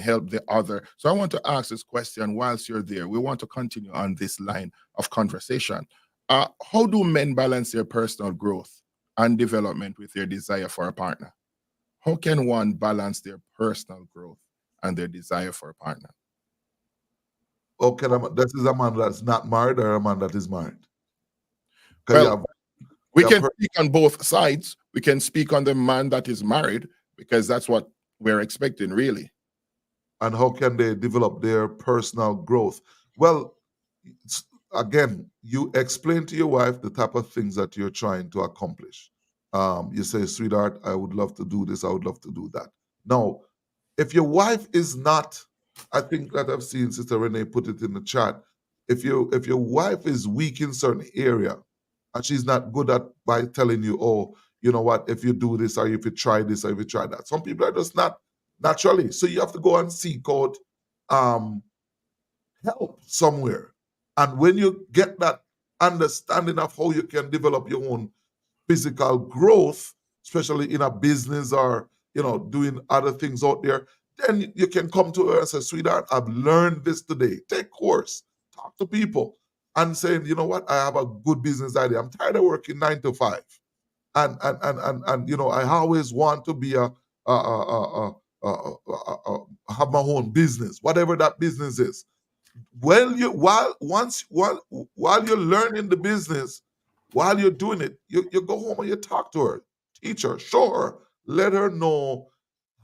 help the other? So I want to ask this question whilst you're there. We want to continue on this line of conversation. How do men balance their personal growth and development with their desire for a partner? How can one balance their personal growth and their desire for a partner? Okay, this is a man that's not married or a man that is married? Well, we can speak on both sides. We can speak on the man that is married, because that's what we're expecting, really. And how can they develop their personal growth? Well, again, you explain to your wife the type of things that you're trying to accomplish. You say, sweetheart, I would love to do this. I would love to do that. Now, if your wife is not, I think that I've seen Sister Renee put it in the chat. If your wife is weak in certain area and she's not good at by telling you, oh, you know what, if you do this or if you try this or if you try that. Some people are just not naturally. So you have to go and seek out help somewhere. And when you get that understanding of how you can develop your own physical growth, especially in a business or doing other things out there, then you can come to her and say, sweetheart, I've learned this today. Take course, talk to people, and saying, you know what, I have a good business idea. I'm tired of working 9 to 5, and I always want to be have my own business, whatever that business is. While you're learning the business, while you're doing it, you go home and you talk to her, teach her, show her, let her know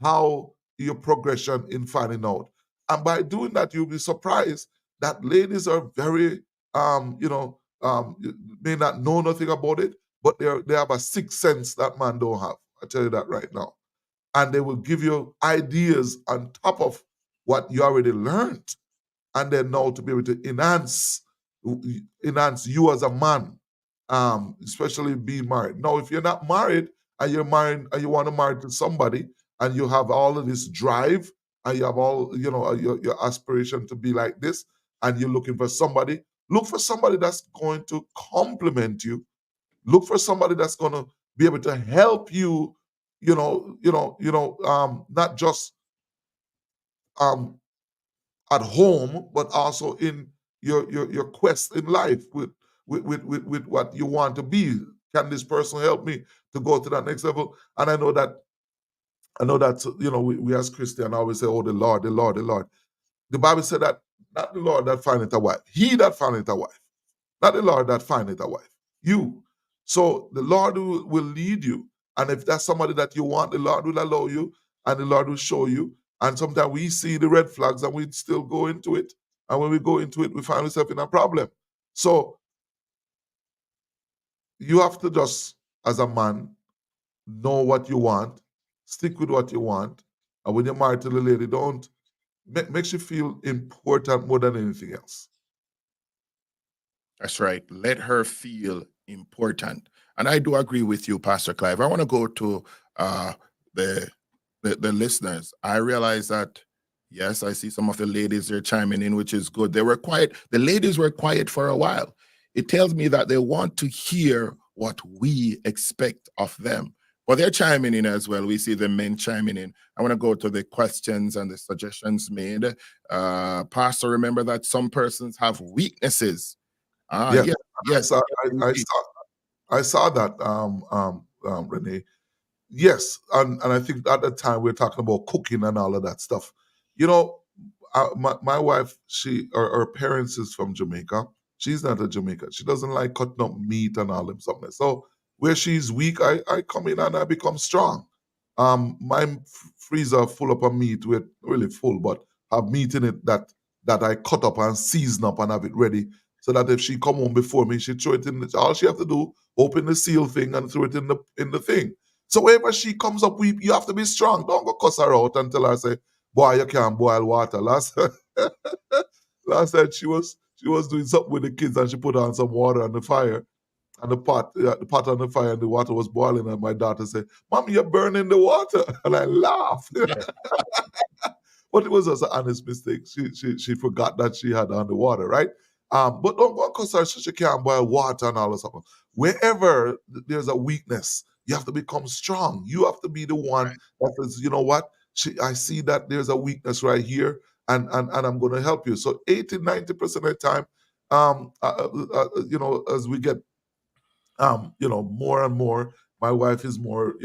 how your progression in finding out. And by doing that, you'll be surprised that ladies are very, may not know nothing about it, but they have a sixth sense that man don't have. I tell you that right now. And they will give you ideas on top of what you already learned. And then now to be able to enhance you as a man, especially being married. Now, if you're not married and you're married and you want to marry to somebody and you have all of this drive and you have all, your aspiration to be like this, and you're looking for somebody, look for somebody that's going to complement you. Look for somebody that's going to be able to help you, not just at home, but also in your quest in life with what you want to be. Can this person help me to go to that next level? And I know that we as Christians always say, oh, the Lord, the Lord, the Lord. The Bible said that not the Lord that findeth a wife, he that findeth a wife. Not the Lord that findeth a wife. You. So the Lord will lead you. And if that's somebody that you want, the Lord will allow you and the Lord will show you. And sometimes we see the red flags and we still go into it. And when we go into it, we find ourselves in a problem. So you have to just, as a man, know what you want, stick with what you want. And when you're married to the lady, don't makes you feel important more than anything else. That's right. Let her feel important. And I do agree with you, Pastor Clive. I want to go to uh, the, the listeners. I realize that, yes, I see some of the ladies are chiming in, which is good. They were quiet. The ladies were quiet for a while. It tells me that they want to hear what we expect of them. But they're chiming in as well. We see the men chiming in. I want to go to the questions and the suggestions made. Pastor, remember that some persons have weaknesses. Yes, Yeah, I yes. saw, I saw that, Renee. Yes, and I think at the time we were talking about cooking and all of that stuff. You know, my wife, her parents is from Jamaica. She's not a Jamaican. She doesn't like cutting up meat and all them something. So where she's weak, I come in and I become strong. My freezer full up of meat with really full, but have meat in it that I cut up and season up and have it ready. So that if she come home before me, she throw it in. All she have to do, open the seal thing and throw it in the thing. So whenever she comes up, you have to be strong. Don't go cuss her out and tell her, say, boy, you can't boil water. Last night she was doing something with the kids and she put on some water on the fire and the pot on the fire and the water was boiling and my daughter said, Mom, you're burning the water. And I laughed. But it was just an honest mistake. She forgot that she had on the water, right? But don't go because she can't boil water and all of stuff. Wherever there's a weakness, you have to become strong. You have to be the one that says, you know what? I see that there's a weakness right here, and I'm going to help you. So 80-90% of the time, as we get more and more. My wife is more,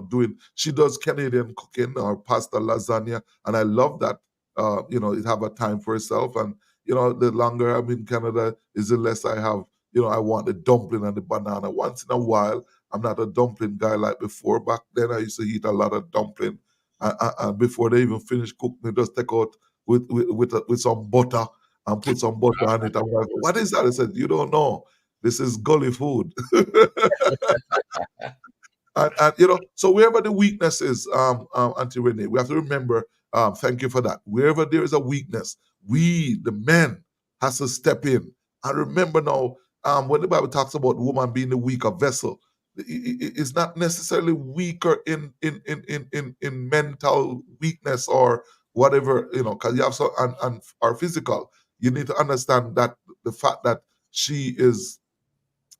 doing. She does Canadian cooking or pasta, lasagna, and I love that. It have a time for herself, and the longer I'm in Canada, is the less I have. I want the dumpling and the banana once in a while. I'm not a dumpling guy like before. Back then, I used to eat a lot of dumpling, and before they even finish cooking, they just take out with some butter and put some butter on it. I'm like, what is that? I said, you don't know. This is gully food. And so wherever the weakness is, Auntie Renee, we have to remember, thank you for that. Wherever there is a weakness, we, the men, has to step in. And remember now, when the Bible talks about woman being the weaker vessel, it's not necessarily weaker in mental weakness or whatever, because you have some and or physical. You need to understand that the fact that she is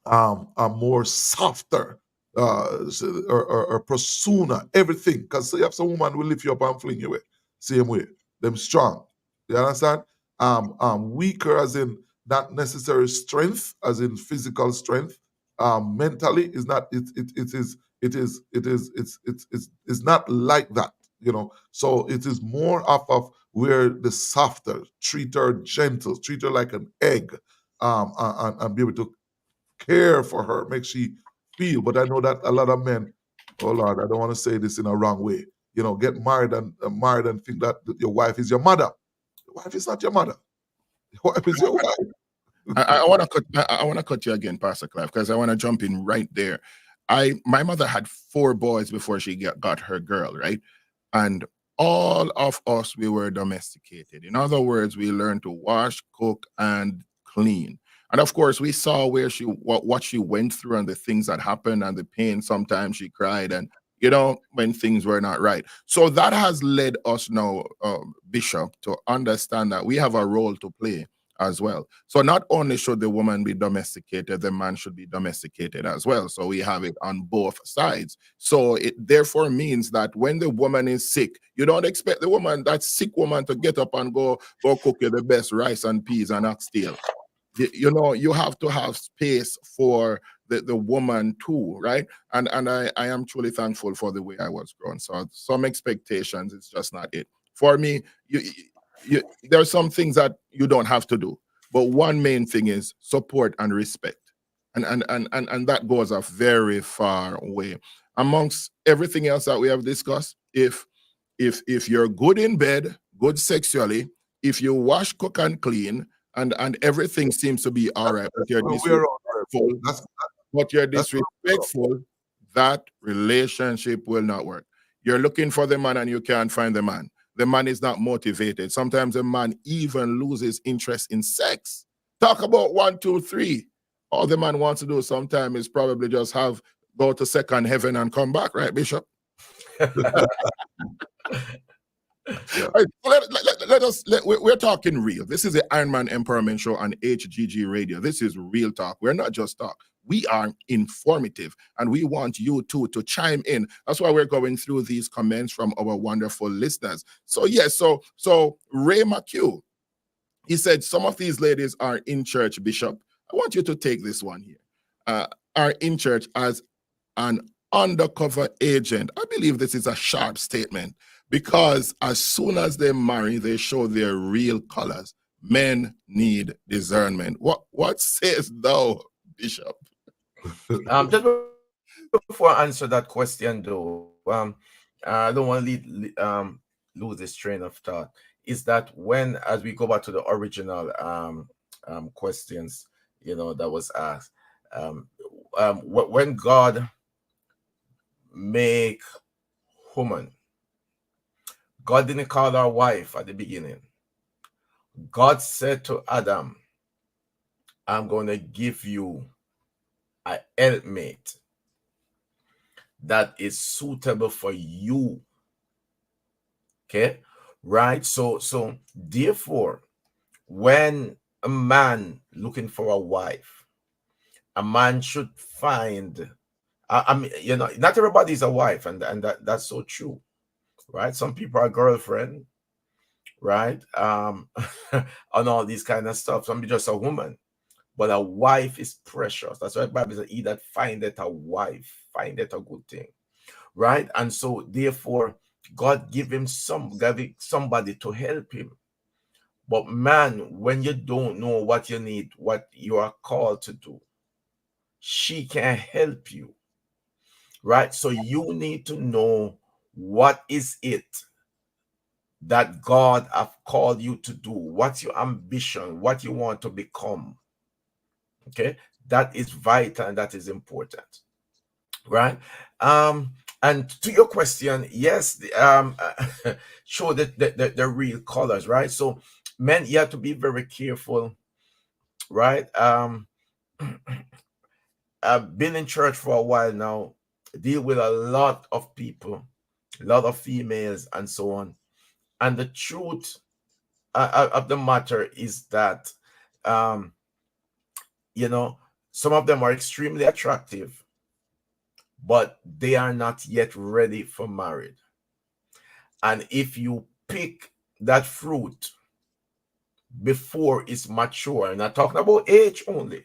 a more softer or persona, everything. Because you have some woman who lift you up and fling you away. Same way. Them strong. You understand? Weaker as in not necessary strength, as in physical strength. Mentally is not it's not like that, So it is more off of where the softer, treat her gentle, treat her like an egg, and be able to care for her, make she feel. But I know that a lot of men, oh Lord, I don't want to say this in a wrong way, get married and think that your wife is your mother. Your wife is not your mother. Your wife is your wife. I want to cut. I want to cut you again, Pastor Clive, because I want to jump in right there. My mother had 4 boys before she got her girl, right? And all of us, we were domesticated. In other words, we learned to wash, cook, and clean. And of course, we saw where what she went through and the things that happened and the pain. Sometimes she cried, and when things were not right. So that has led us now, Bishop, to understand that we have a role to play as well. So not only should the woman be domesticated, the man should be domesticated as well. So we have it on both sides. So it therefore means that when the woman is sick, you don't expect that sick woman to get up and go cook you the best rice and peas and oxtail. You have to have space for the woman too, right? And I am truly thankful for the way I was grown. So some expectations, it's just not it. For me, there are some things that you don't have to do. But one main thing is support and respect. And that goes a very far way. Amongst everything else that we have discussed, if you're good in bed, good sexually, if you wash, cook, and clean, and everything seems to be all right, but you're Well, we're on disrespectful, that's that relationship will not work. You're looking for the man and you can't find the man. The man is not motivated. Sometimes the man even loses interest in sex. Talk about 1, 2, 3. All the man wants to do sometimes is probably just go to second heaven and come back, right, Bishop? Yeah. All right, we're talking real. This is the Iron Man Empowerment Show on HGG Radio. This is real talk. We're not just talk. We are informative, and we want you too to chime in. That's why we're going through these comments from our wonderful listeners. So yes, so Ray McHugh, he said some of these ladies are in church, Bishop. I want you to take this one here. Are in church as an undercover agent. I believe this is a sharp statement, because as soon as they marry, they show their real colors. Men need discernment. What says thou, Bishop? Just before I answer that question, though, I don't want to lose this train of thought. Is that as we go back to the original questions, that was asked, when God make woman, God didn't call her wife at the beginning. God said to Adam, I'm going to give you a helpmate that is suitable for you. Okay, right? So therefore, when a man looking for a wife, a man should find, not everybody's a wife, and that's so true, right? Some people are girlfriend, right? On all these kind of stuff. Some people just a woman. But a wife is precious. That's why the Bible says, he that findeth a wife, findeth a good thing. Right? And so, therefore, God give him somebody to help him. But man, when you don't know what you need, what you are called to do, she can help you. Right? So you need to know what is it that God have called you to do. What's your ambition? What you want to become? Okay, that is vital and that is important, right? And to your question, yes, show the real colors, right? So men, you have to be very careful, right? I've been in church for a while now, deal with a lot of people, a lot of females and so on. And the truth of the matter is that some of them are extremely attractive, but they are not yet ready for marriage. And if you pick that fruit before it's mature, and I'm talking about age only,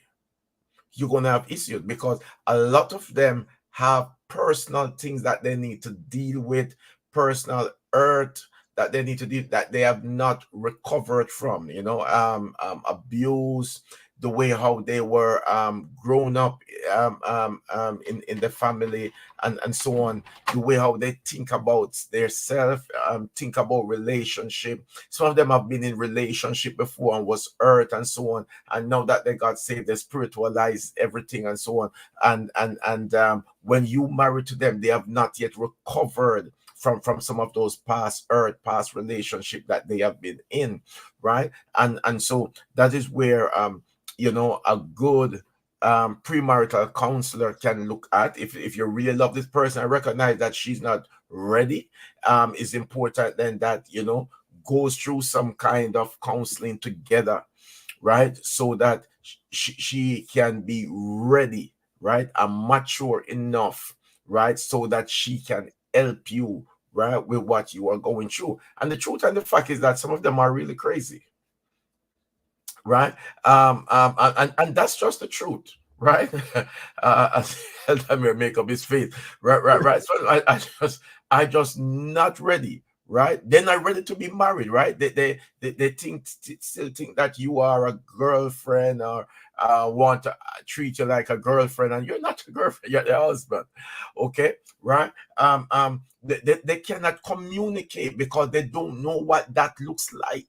you're going to have issues, because a lot of them have personal things that they need to deal with, personal hurt that they need to deal, that they have not recovered from, abuse, the way how they were grown up in the family and so on, the way how they think about their self, think about relationship. Some of them have been in relationship before and was hurt and so on, and now that they got saved, they spiritualized everything and so on. And when you marry to them, they have not yet recovered from some of those past hurt, past relationship that they have been in, right? And so that is where a good premarital counselor can look at. If you really love this person and recognize that she's not ready, is important then that goes through some kind of counseling together, right? So that she can be ready, right, and mature enough, right, so that she can help you, right, with what you are going through. And the truth and the fact is that some of them are really crazy, right? And that's just the truth, right? Eldamir make up his face, right. So I just not ready, right? They're not ready to be married, right? They still think that you are a girlfriend, or want to treat you like a girlfriend, and you're not a girlfriend, you're the husband. Okay, right? They cannot communicate because they don't know what that looks like.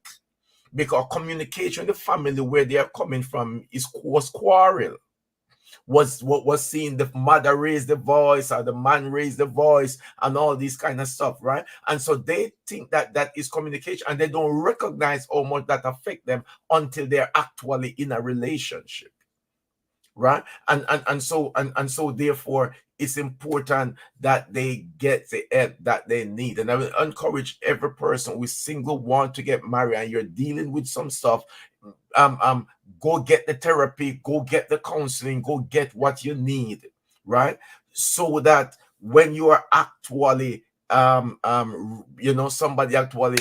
Because communication in the family where they are coming from was quarrel. Was what was seeing the mother raise the voice or the man raise the voice and all these kind of stuff, right? And so they think that that is communication, and they don't recognize how much that affect them until they're actually in a relationship, right? And so therefore it's important that they get the help that they need. And I will encourage every person who is single, want to get married, and you're dealing with some stuff, go get the therapy, go get the counseling, go get what you need, right? So that when you are actually somebody actually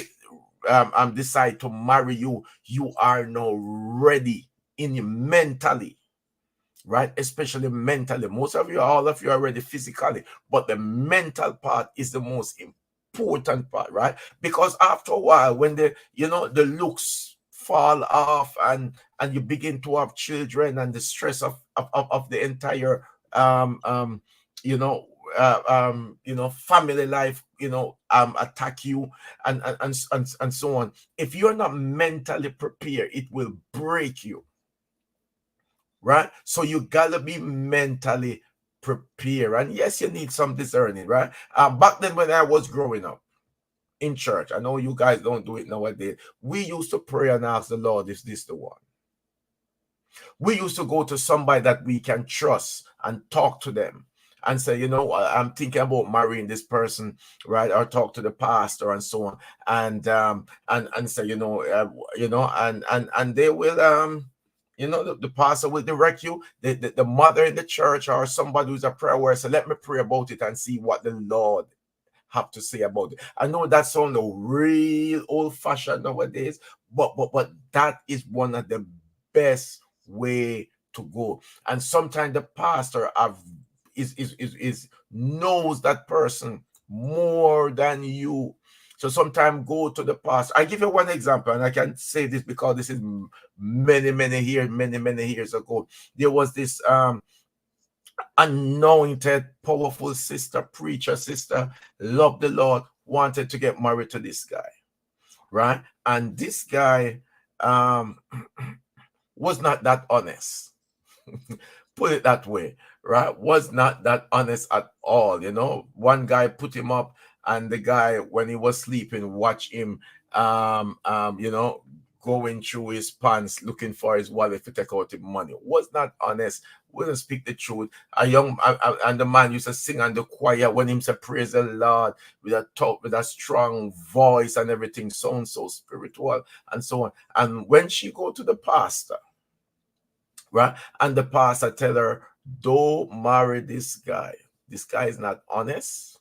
decide to marry you, you are now ready in your mentally, right? Especially mentally. Most of you, all of you are ready physically, but the mental part is the most important part, right? Because after a while, when the looks fall off, and you begin to have children, and the stress of the entire family life attack you, and so on. If you're not mentally prepared, it will break you, right? So you gotta be mentally prepared. And yes, you need some discerning, right? Back then when I was growing up in church, I know you guys don't do it nowadays, we used to pray and ask the Lord, is this the one? We used to go to somebody that we can trust and talk to them and say, I'm thinking about marrying this person, right? Or talk to the pastor and so on, and say, and they will the pastor will direct you, the mother in the church or somebody who's a prayer warrior, so let me pray about it and see what the Lord have to say about it. I know that sounds real old-fashioned nowadays, but that is one of the best way to go. And sometimes the pastor knows that person more than you. So sometimes go to the pastor. I give you one example, and I can say this because this is many years ago. There was this anointed, powerful sister, preacher sister, loved the Lord, wanted to get married to this guy, right? And this guy was not that honest. Put it that way, right? Was not that honest at all. One guy put him up, and the guy, when he was sleeping, watch him going through his pants looking for his wallet to take out his money. Was not honest, wouldn't speak the truth. And the man used to sing on the choir when him say praise the Lord with a strong voice, and everything sounds so spiritual and so on. And when she go to the pastor, right, and the pastor tell her, don't marry this guy. This guy is not honest,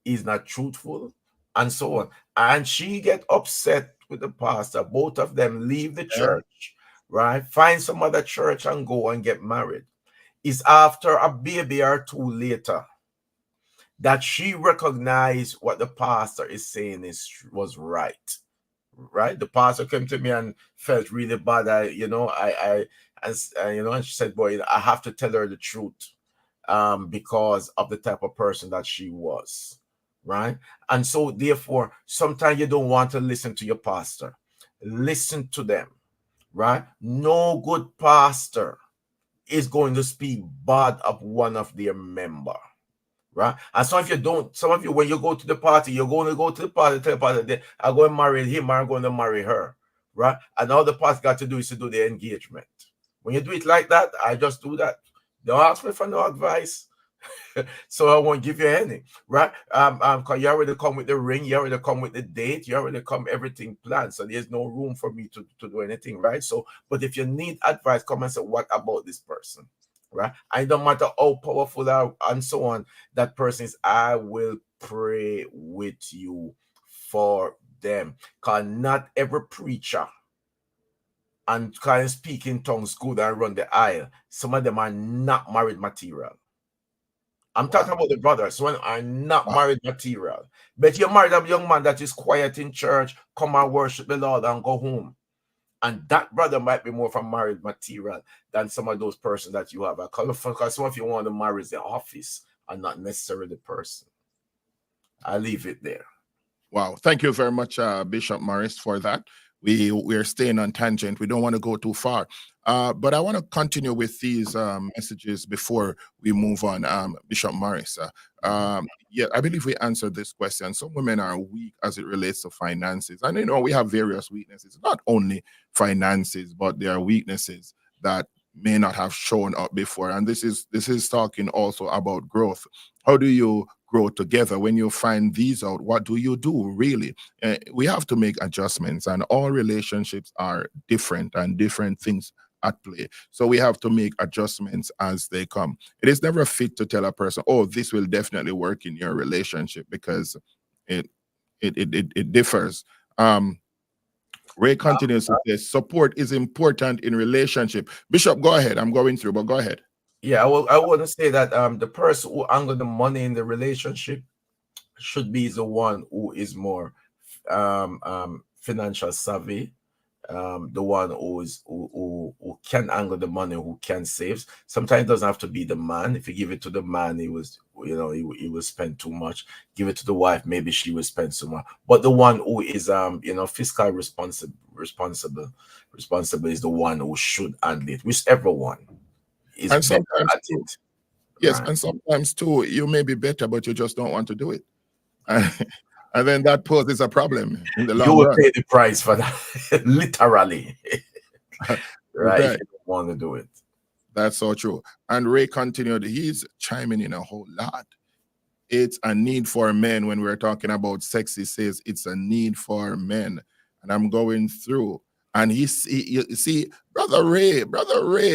he's not truthful, and so on. And she get upset with the pastor. Both of them leave the church, right? Find some other church and go and get married. It's after a baby or two later that she recognized what the pastor is saying was right. Right? The pastor came to me and felt really bad. And she said, boy, I have to tell her the truth because of the type of person that she was. Right? And so therefore, sometimes you don't want to listen to your pastor. Listen to them. Right? No good pastor is going to speak bad of one of their member. Right? And some of you, when you go to the party, you're going to go to the party, tell the party, I'm going to marry him, or I'm going to marry her. Right? And all the pastor got to do is to do the engagement. When you do it like that, I just do that. Don't ask me for no advice. So I won't give you any, right? Because you already come with the ring, you already come with the date, you already come everything planned. So there's no room for me to do anything, right? So, but if you need advice, come and say, what about this person? Right? I don't matter how powerful and so on that person is, I will pray with you for them. Because not every preacher and can speak in tongues good and run the aisle. Some of them are not married material. I'm talking about the brothers when are not married material. But you married a young man that is quiet in church, come and worship the Lord and go home. And that brother might be more from married material than some of those persons that you have. Because some of you want to marry the office and not necessarily the person. I leave it there. Wow. Thank you very much, Bishop Morris, for that. We're staying on tangent. We don't want to go too far. But I want to continue with these messages before we move on, Bishop Morris. Yeah, I believe we answered this question. Some women are weak as it relates to finances. And, we have various weaknesses, not only finances, but there are weaknesses that may not have shown up before. And this is talking also about growth. How do you grow together? When you find these out, what do you do really? We have to make adjustments, and all relationships are different and different things at play. So we have to make adjustments as they come. It is never fit to tell a person, oh, this will definitely work in your relationship, because it differs. Ray continues to say support is important in relationship. Bishop, go ahead. I'm going through, but go ahead. Yeah, I want to say that the person who angle the money in the relationship should be the one who is more financial savvy, the one who can angle the money, who can save. Sometimes it doesn't have to be the man. If you give it to the man, he will spend too much. Give it to the wife, maybe she will spend so much. But the one who is fiscal responsible is the one who should handle it. Whichever one is And better sometimes at it. yes, Right. and sometimes too, you may be better, but you just don't want to do it. And then that poses a problem in the You long will run. pay the price for that, literally. Right? If Right. you don't want to do it. That's so true. And Ray continued, he's chiming in a whole lot. It's a need for men. When we're talking about sex, he says it's a need for men. And I'm going through, and you see, Brother Ray,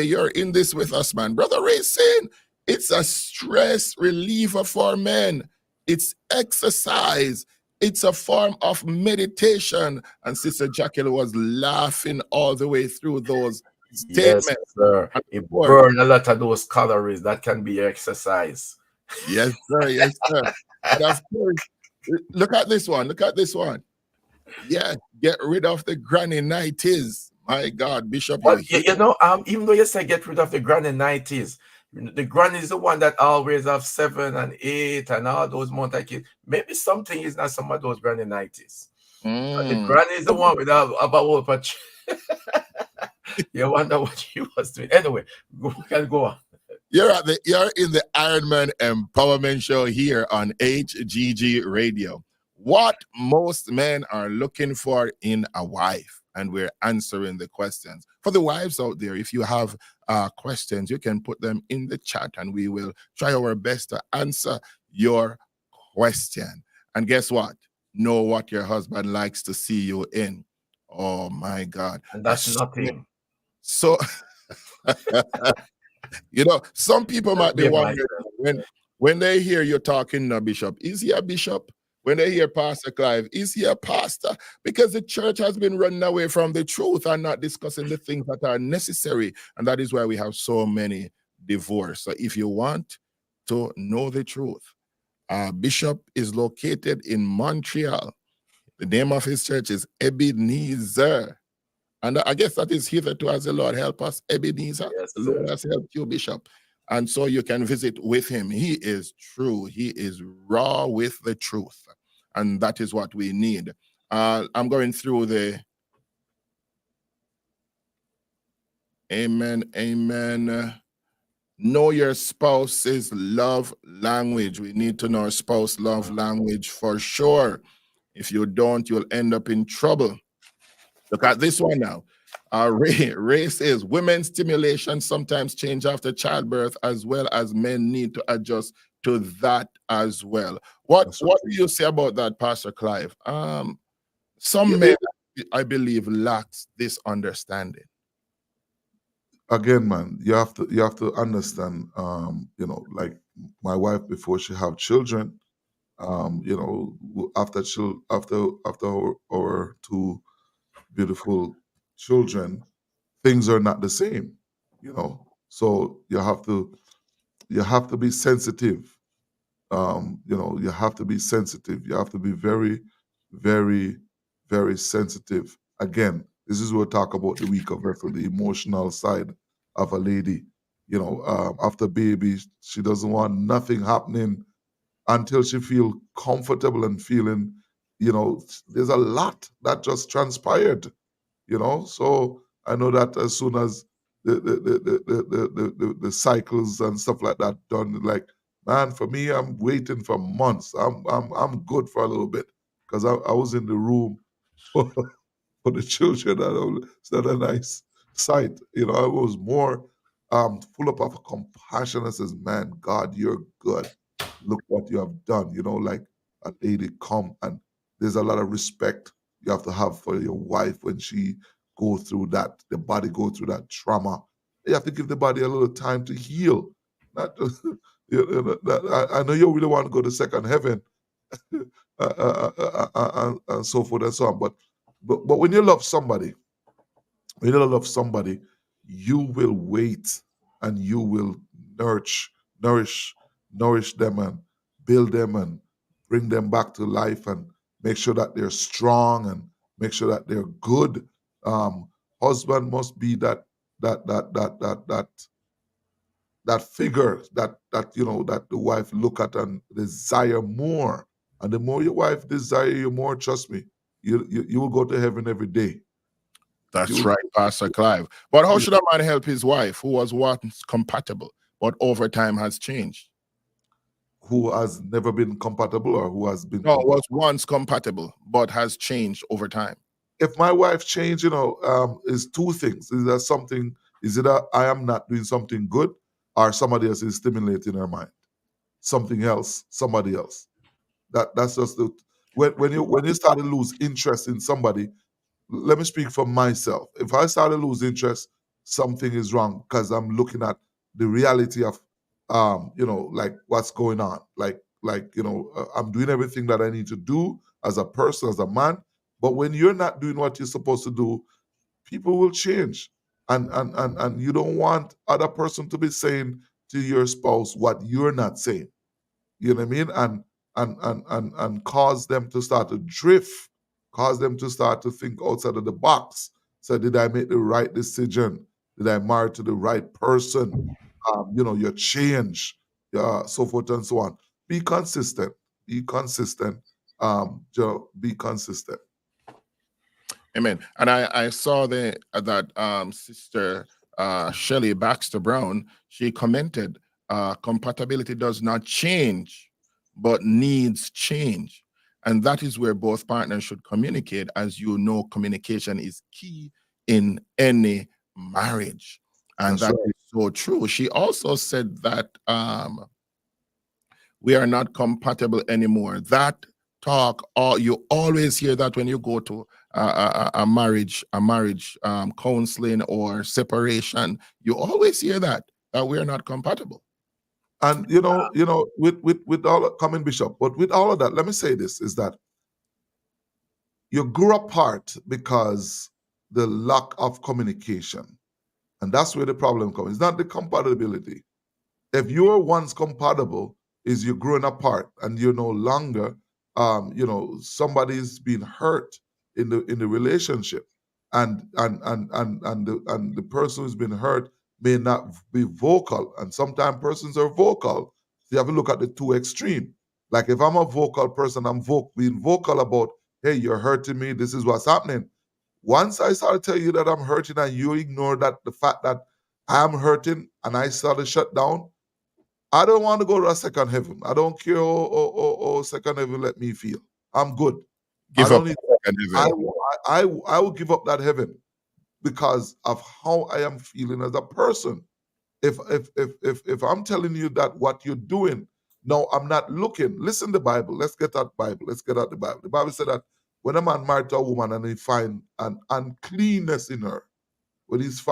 you're in this with us, man. Brother Ray saying it's a stress reliever for men. It's exercise. It's a form of meditation. And Sister Jacqueline was laughing all the way through those Yes, statements. sir. And It of course, burn a lot of those calories. That can be exercise. yes, sir. Yes, sir. And of course, look at this one. Look at this one. Yes, get rid of the granny 90s. My God, Bishop, you But hear? even though you say get rid of the granny 90s, the granny is the one that always have 7 and 8 and all those multi kids. Maybe something is not some of those granny 90s. The granny is the one without about what. You wonder what she was doing. Anyway, we can go on. You're in the Ironman Empowerment Show here on HGG Radio. What most men are looking for in a wife, and we're answering the questions. For the wives out there, if you have questions, you can put them in the chat, and we will try our best to answer your question. And guess what? Know what your husband likes to see you in. Oh my God! And that's nothing. So. Some people might be wondering when they hear you talking to Bishop, is he a bishop? When they hear Pastor Clive, is he a pastor? Because the church has been running away from the truth and not discussing the things that are necessary. And that is why we have so many divorces. So if you want to know the truth, Bishop is located in Montreal. The name of his church is Ebenezer. And I guess that is hitherto as the Lord help us, Ebenezer. Yes, the Lord has helped you, Bishop. And so you can visit with him. He is true. He is raw with the truth. And that is what we need. I'm going through the amen. Know your spouse's love language. We need to know our spouse love language for sure. If you don't, you'll end up in trouble. Look at this one now. Ray says women's stimulation sometimes change after childbirth, as well as men need to adjust to that as well. What do you say about that, Pastor Clive? Some men, I believe, lacks this understanding. Again, man, you have to understand. Like my wife before she have children, after our 2 beautiful children, things are not the same. So you have to be sensitive You have to be sensitive. You have to be very, very, very sensitive. Again, this is what we talk about the week of effort, the emotional side of a lady. After baby, she doesn't want nothing happening until she feel comfortable and feeling, there's a lot that just transpired. So I know that as soon as the cycles and stuff like that done, like, man, for me, I'm waiting for months. I'm good for a little bit because I was in the room for the children. It's not a nice sight. I was more full up of compassion and says, man, God, you're good. Look what you have done. Like a lady come, and there's a lot of respect you have to have for your wife when she go through that, the body go through that trauma. You have to give the body a little time to heal. Not just, I know you really want to go to second heaven, and so forth and so on. But when you love somebody, you will wait and you will nourish, nourish, nourish them and build them and bring them back to life and make sure that they're strong and make sure that they're good. Husband must be that figure that the wife look at and desire more. And the more your wife desire you more, trust me, you will go to heaven every day. That's You right, Pastor Clive. But how will, should a man help his wife who was once compatible, but over time has changed? who has never been compatible or who has been No, compatible. was once compatible, but has changed over time. If my wife changed, is two things. Is there something? Is it I am not doing something good, or somebody else is stimulating her mind? Something else, somebody else. That's just the when you start to lose interest in somebody. Let me speak for myself. If I start to lose interest, something is wrong because I'm looking at the reality of, like what's going on. I'm doing everything that I need to do as a person, as a man. But when you're not doing what you're supposed to do, people will change, and you don't want other person to be saying to your spouse what you're not saying. You know what I mean? And cause them to start to drift, cause them to start to think outside of the box. So did I make the right decision? Did I marry to the right person? Your change, so forth and so on. Be consistent. Be consistent. Be consistent. Amen. And I saw that Sister Shelley Baxter Brown, she commented, compatibility does not change, but needs change. And that is where both partners should communicate. As you know, communication is key in any marriage. And That's that right. is so true. She also said that we are not compatible anymore. That talk, or you always hear that when you go to a marriage counseling or separation. You always hear that we are not compatible. And with all coming bishop, but with all of that, let me say this is that you grew apart because the lack of communication. And that's where the problem comes. It's not the compatibility. If you were once compatible, is you're growing apart and you're no longer, somebody's been hurt in the relationship, and the person who's been hurt may not be vocal, and sometimes persons are vocal. So you have to look at the two extreme. Like if I'm a vocal person, I'm being vocal about, hey, you're hurting me. This is what's happening. Once I start to tell you that I'm hurting and you ignore that the fact that I'm hurting and I start to shut down, I don't want to go to a second heaven. I don't care how second heaven let me feel. I'm good. I Give up don't need. and I heaven. I will give up that heaven because of how I am feeling as a person. If I'm telling you that what you're doing, no, I'm not looking. Listen, the Bible. Let's get that Bible. Let's get out the Bible. The Bible said that when a man married to a woman and he find an uncleanness in her, when he's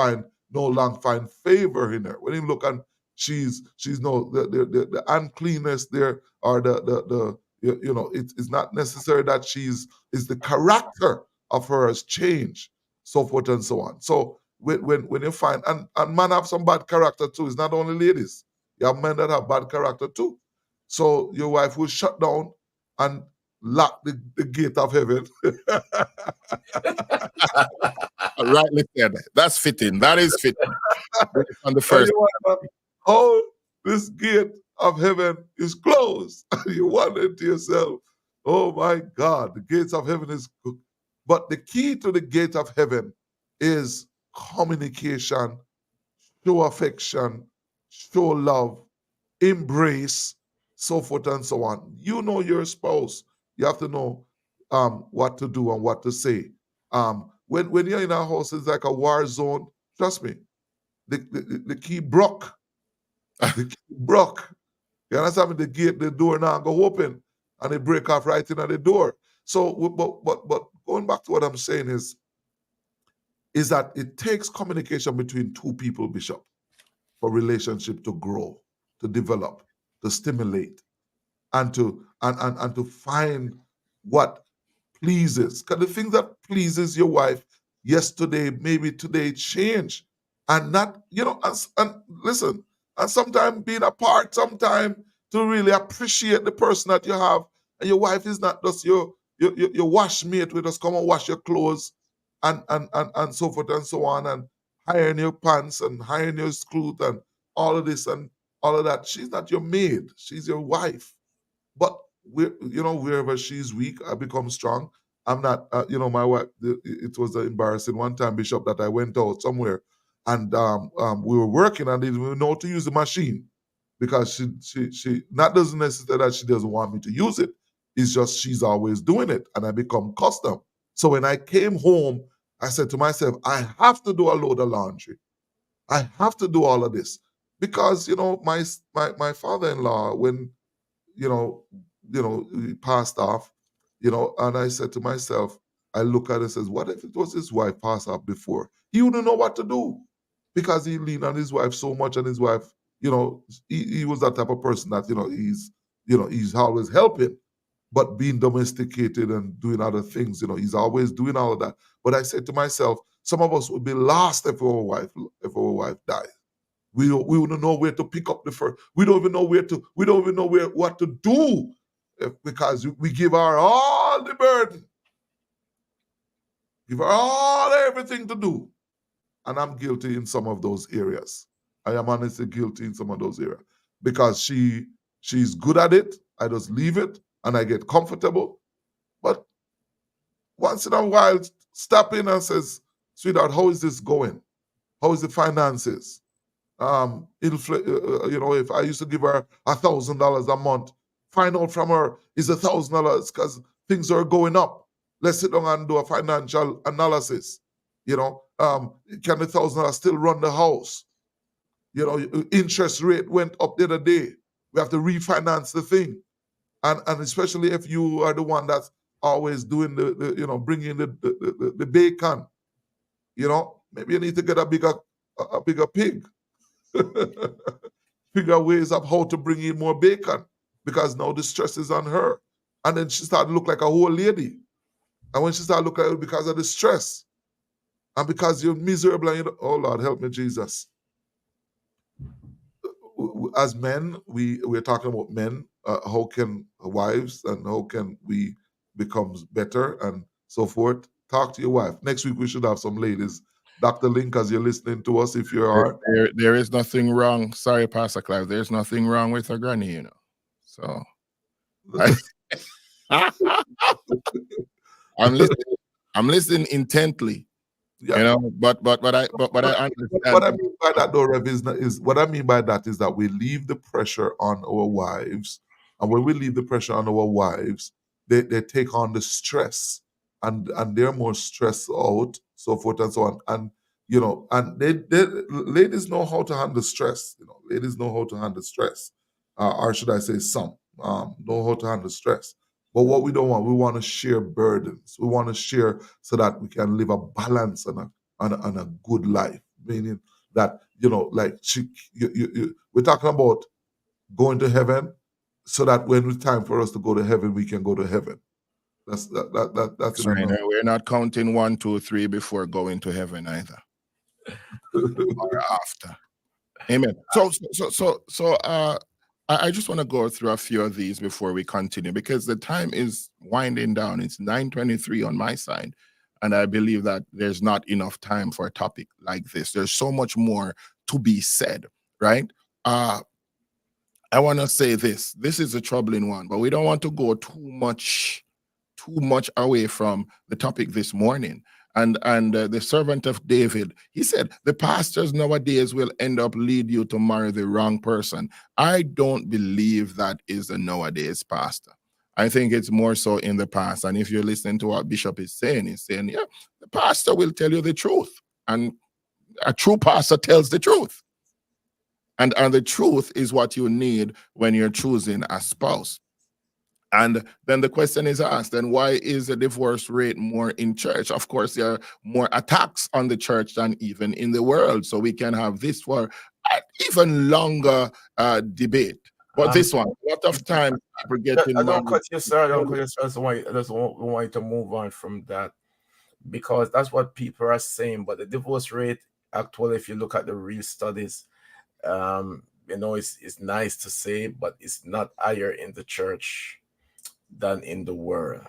no longer find favor in her. When he look and she's no the uncleanness there, or it's not necessary that is the character of her has changed, so forth and so on. So when you find, and men have some bad character too. It's not only ladies. You have men that have bad character too. So your wife will shut down and lock the gate of heaven. Rightly said. That's fitting. That is fitting. On the And first. you wonder how this gate of heaven is closed. You wonder to yourself, oh my God, the gates of heaven is. But the key to the gate of heaven is communication, show affection, show love, embrace, so forth and so on. You know your spouse. You have to know what to do and what to say. When you're in a house, it's like a war zone. Trust me, the key broke. The key broke. You understand me? The door now go open and they break off right in at the door. So, but going back to what I'm saying is that it takes communication between two people, Bishop, for relationship to grow, to develop, to stimulate, and to find what pleases. Because the thing that pleases your wife yesterday, maybe today change. And not, and listen, and sometimes being apart, sometimes to really appreciate the person that you have. And your wife is not just your wash mate will just come and wash your clothes and so forth and so on, and iron your pants and iron your clothes and all of this and all of that. She's not your maid, she's your wife. But wherever she's weak, I become strong. I'm not, my wife. It was embarrassing one time, Bishop, that I went out somewhere, and we were working, and didn't even know how to use the machine because she not doesn't necessarily that she doesn't want me to use it. It's just she's always doing it, and I become custom. So when I came home, I said to myself, I have to do a load of laundry. I have to do all of this because my father-in-law, when he passed off, and I said to myself, I look at it and says, what if it was his wife passed off before? He wouldn't know what to do because he leaned on his wife so much, and his wife, he was that type of person that, he's always helping, but being domesticated and doing other things, he's always doing all of that. But I said to myself, some of us would be lost if our wife died. We wouldn't know where to pick up the first. We don't even know what to do because we give her all the burden. Give her all everything to do. And I'm guilty in some of those areas. I am honestly guilty in some of those areas. Because she's good at it. I just leave it and I get comfortable. But once in a while, stop in and says, sweetheart, how is this going? How is the finances? If I used to give her $1,000 a month, find out from her is $1,000 because things are going up. Let's sit down and do a financial analysis. Can the $1,000 still run the house? Interest rate went up the other day. We have to refinance the thing, and especially if you are the one that's always doing bringing the bacon. Maybe you need to get a bigger pig. Figure ways of how to bring in more bacon because now the stress is on her. And then she started to look like a whole lady. And when she started looking like it because of the stress and because you're miserable and oh Lord, help me, Jesus. As men, we're talking about men. How can wives and how can we become better and so forth? Talk to your wife. Next week we should have some ladies. Dr. Link, as you're listening to us, if you are. There is nothing wrong. Sorry, Pastor Clive. There's nothing wrong with a granny, So I'm listening intently. Yeah. But I understand. What I mean by that, though, Rev, is what I mean by that is that we leave the pressure on our wives, and when we leave the pressure on our wives, they take on the stress, and they're more stressed out, so forth and so on, and and they ladies know how to handle stress. Ladies know how to handle stress, or should I say, some know how to handle stress. But what we don't want, we want to share burdens. We want to share so that we can live a balance and a good life. Meaning that like we're talking about going to heaven, so that when it's time for us to go to heaven, we can go to heaven. That's Sorry, no, we're not counting 1, 2, 3 before going to heaven either, or after. Amen. So I just want to go through a few of these before we continue because the time is winding down. It's 9:23 on my side. And I believe that there's not enough time for a topic like this. There's so much more to be said, right? Uh, I want to say this. This is a troubling one, but we don't want to go too much away from the topic this morning. And the servant of David, he said, the pastors nowadays will end up lead you to marry the wrong person. I don't believe that is a nowadays pastor. I think it's more so in the past. And if you're listening to what Bishop is saying, he's saying, yeah, the pastor will tell you the truth. And a true pastor tells the truth. And the truth is what you need when you're choosing a spouse. And then the question is asked, then why is the divorce rate more in church? Of course, there are more attacks on the church than even in the world. So we can have this for an even longer debate. But this one, a lot of time people getting I don't married. cut you, sir. I don't cut you, sir. I just want you to move on from that because that's what people are saying. But the divorce rate, actually, if you look at the real studies, it's nice to say, but it's not higher in the church than in the world.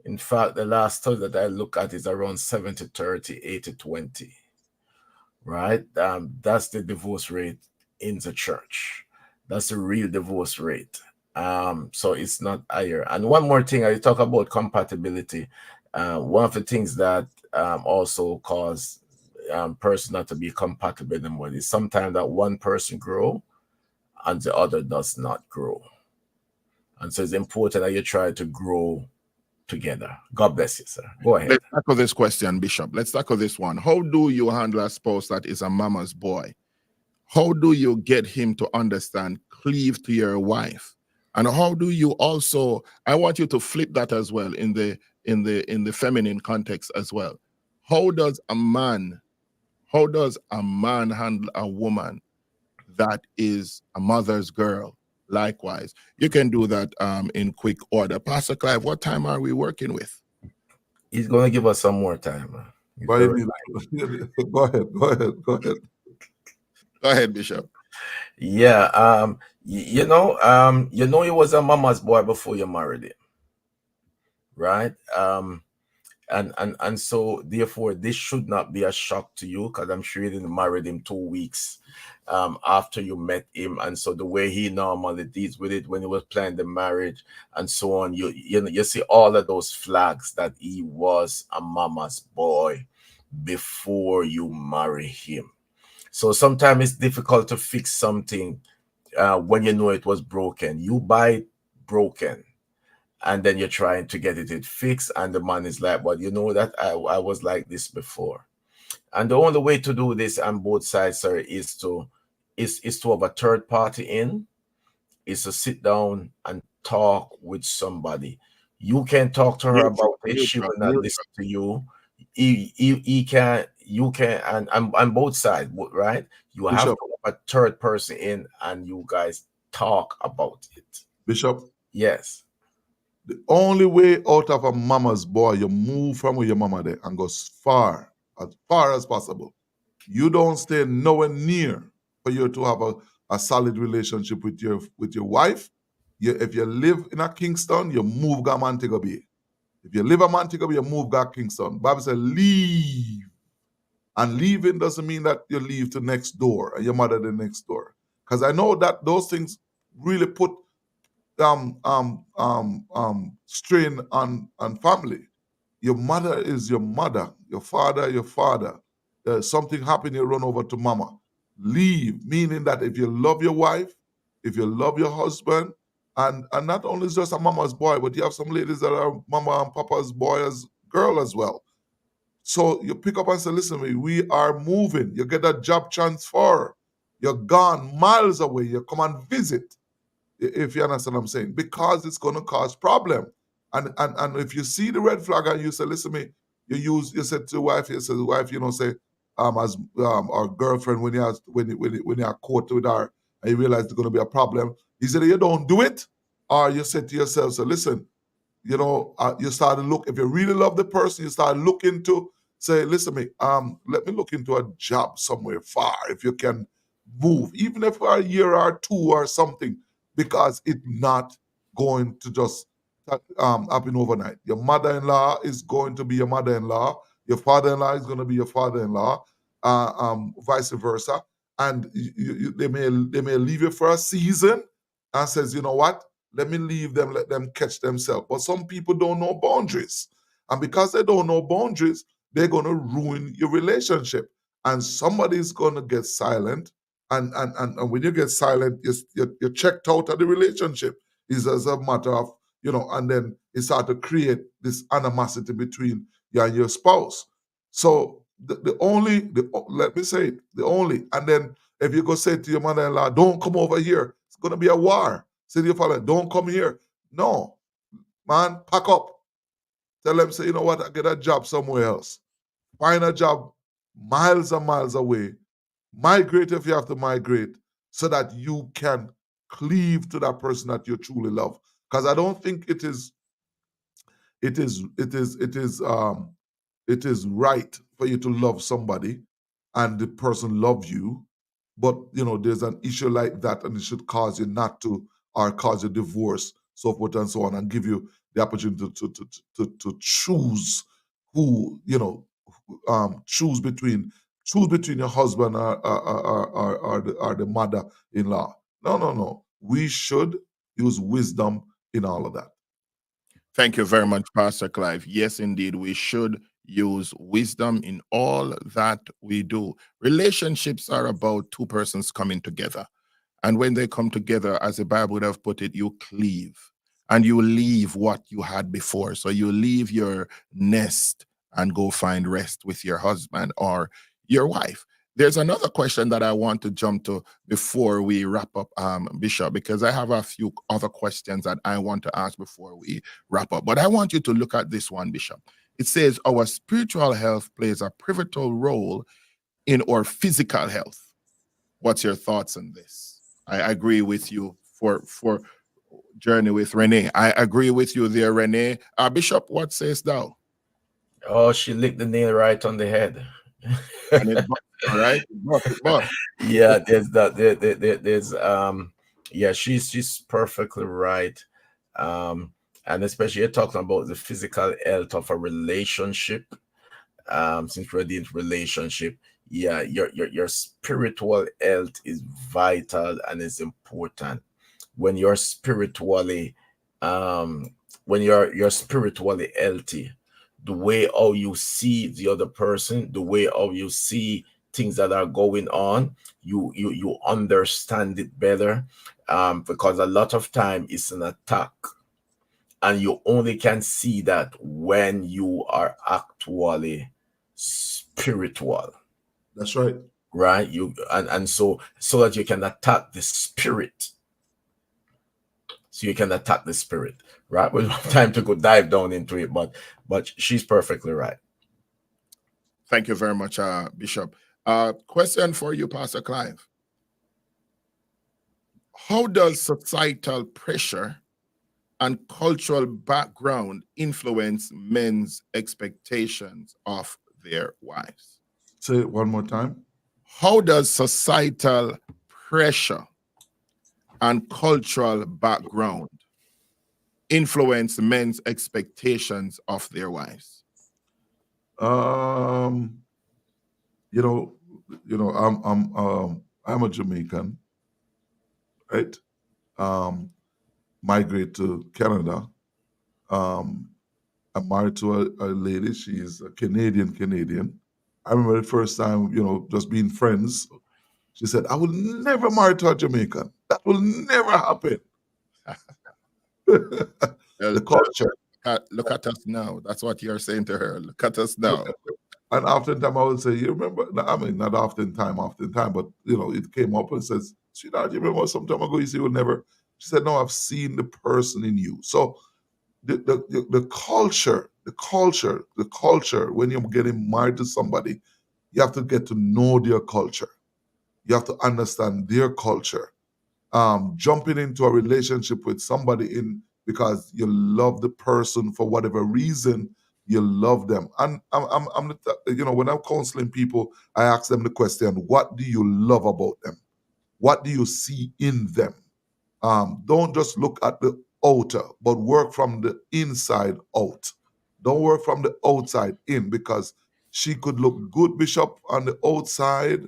In fact, the last study that I look at is around 70-30, 80-20. Right? That's the divorce rate in the church. That's the real divorce rate. So it's not higher. And one more thing, I talk about compatibility. One of the things that also cause person not to be compatible anymore is sometimes that one person grow and the other does not grow. And so it's important that you try to grow together. God bless you, sir. Go ahead. Let's tackle this question, Bishop. Let's tackle this one. How do you handle a spouse that is a mama's boy? How do you get him to understand, cleave to your wife? And how do you also, I want you to flip that as well in the feminine context as well. How does a man handle a woman that is a mother's girl? Likewise, you can do that in quick order. Pastor Clive, what time are we working with? He's going to give us some more time. Go ahead. Go ahead, Bishop. Yeah. You know he was a mama's boy before you married him, right? And so therefore this should not be a shock to you because I'm sure you didn't marry him 2 weeks after you met him, and so the way he normally deals with it when he was planning the marriage and so on, you see all of those flags that he was a mama's boy before you marry him. So sometimes it's difficult to fix something when you know it was broken. You buy it broken and then you're trying to get it fixed, and the man is like, well, you know that I was like this before. And the only way to do this on both sides, sir, is to have a third party in, is to sit down and talk with somebody. You can talk to her about it, she will not listen to you. You can, and on both sides, right? You have Bishop, to have a third person in and you guys talk about it. Bishop, Yes. the only way out of a mama's boy, you move from where your mama there and go as far as possible. You don't stay nowhere near for you to have a solid relationship with your wife. If you live in a Kingston, you move to Montego Bay. If you live in Montego Bay, you move to Kingston. Bible says leave. And leaving doesn't mean that you leave to next door and your mother the next door. Because I know that those things really put strain on family. Your mother is your mother, your father, your father. Something happened, you run over to mama. Leave, meaning that if you love your wife, if you love your husband, and not only is just a mama's boy, but you have some ladies that are mama and papa's boy as girl as well. So you pick up and say, listen, we are moving. You get a job transfer. You're gone miles away. You come and visit, if you understand what I'm saying, because it's going to cause problem. And if you see the red flag and you say, listen, you said to the wife, say, as our girlfriend, when you are caught with her and you realize there's going to be a problem, is it you don't do it, or you said to yourself, so listen, you start to look, if you really love the person, you start looking to say, listen, let me look into a job somewhere far, if you can move, even if for a year or two or something, because it's not going to just happen overnight. Your mother-in-law is going to be your mother-in-law. Your father-in-law is going to be your father-in-law. Vice versa. And they may leave you for a season and says, you know what? Let me leave them, let them catch themselves. But some people don't know boundaries. And because they don't know boundaries, they're going to ruin your relationship. And somebody's going to get silent. And when you get silent, you're checked out of the relationship. It's as a matter of, and then it start to create this animosity between you and your spouse. So let me say it, and then if you go say to your mother-in-law, don't come over here, it's going to be a war. Say to your father, don't come here. No, man, pack up. Tell them, say, you know what, I get a job somewhere else. Find a job miles and miles away. Migrate if you have to migrate so that you can cleave to that person that you truly love. Because I don't think it is right for you to love somebody and the person love you, but there's an issue like that and it should cause you not to, or cause you divorce, so forth and so on, and give you the opportunity to choose who, choose between your husband or the mother-in-law. No. We should use wisdom in all of that. Thank you very much, Pastor Clive. Yes, indeed, we should use wisdom in all that we do. Relationships are about two persons coming together. And when they come together, as the Bible would have put it, you cleave and you leave what you had before. So you leave your nest and go find rest with your husband or your wife. There's another question that I want to jump to before we wrap up, Bishop, because I have a few other questions that I want to ask before we wrap up. But I want you to look at this one, Bishop. It says our spiritual health plays a pivotal role in our physical health. What's your thoughts on this? I agree with you for Journey with Renee. I agree with you there, Renee. Bishop, what says thou? Oh, she licked the nail right on the head. And it, right? Yeah, there's that. There's yeah, she's perfectly right. And especially you're talking about the physical health of a relationship. Since we're in relationship, yeah, your spiritual health is vital and is important. When you're spiritually when you're spiritually healthy, the way how you see the other person, the way how you see things that are going on, you understand it better, because a lot of time it's an attack, and you only can see that when you are actually spiritual. That's right. Right? You and so that you can attack the spirit. So you can attack the spirit, right? We don't have time to go dive down into it, but she's perfectly right. Thank you very much, Bishop. Question for you, Pastor Clive. How does societal pressure and cultural background influence men's expectations of their wives? Say it one more time. How does societal pressure and cultural background influence men's expectations of their wives? I'm a Jamaican, right? Migrate to Canada. I'm married to a lady. She's a Canadian. I remember the first time, just being friends. She said, "I will never marry to a Jamaican. That will never happen." The culture. Look at us now. That's what you're saying to her. Look at us now. And oftentimes I would say, "You remember?" I mean, not oftentimes, but it came up and says, "Sweetheart, you remember some time ago you said you would never?" She said, "No, I've seen the person in you." So the culture, when you're getting married to somebody, you have to get to know their culture. You have to understand their culture. Jumping into a relationship with somebody because you love the person for whatever reason, you love them. And when I'm counseling people, I ask them the question, what do you love about them? What do you see in them? Don't just look at the outer, but work from the inside out. Don't work from the outside in, because she could look good, Bishop, on the outside.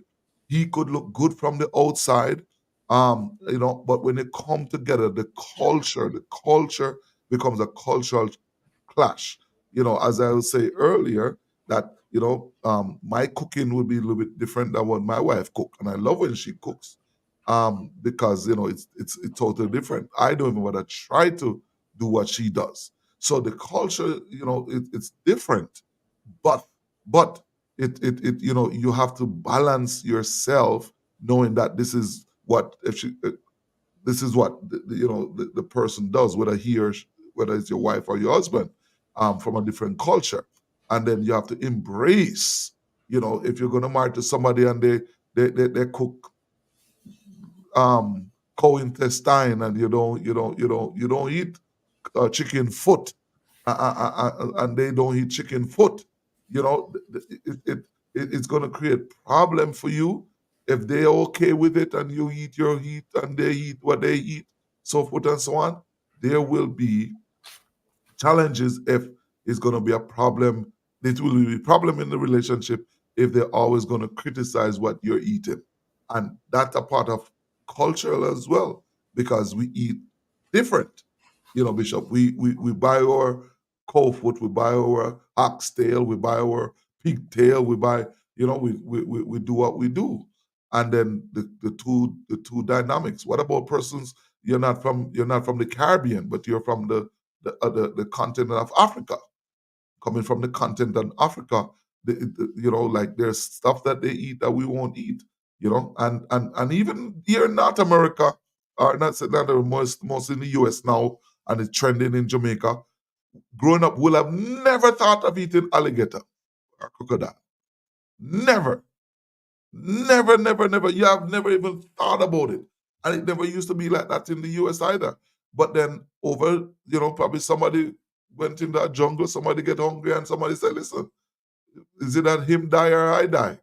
He could look good from the outside. But when they come together, the culture becomes a cultural clash. As I would say earlier, that my cooking would be a little bit different than what my wife cook, and I love when she cooks, because it's totally different. I don't even want to try to do what she does. So the culture, it's different, but you have to balance yourself, knowing that this is what the person does, whether it's your wife or your husband, from a different culture, and then you have to embrace. If you're going to marry to somebody and they cook cow intestine, and you don't eat chicken foot, and they don't eat chicken foot, it's going to create problem for you. If they're okay with it and you eat your eat and they eat what they eat, so forth and so on, there will be challenges. If it's going to be a problem, it will be a problem in the relationship if they're always going to criticize what you're eating. And that's a part of cultural as well, because we eat different. Bishop, we buy our cow foot, we buy our oxtail, we buy our pigtail, we buy, we do what we do. And then the two dynamics. What about persons? You're not from the Caribbean, but you're from the continent of Africa. Coming from the continent of Africa, like there's stuff that they eat that we won't eat. And even here in North America, or not most in the US now, and it's trending in Jamaica. Growing up, will have never thought of eating alligator or crocodile. Never. Never, never, never. You have never even thought about it. And it never used to be like that in the US either. But then probably somebody went in that jungle, somebody get hungry, and somebody said, listen, is it that him die or I die?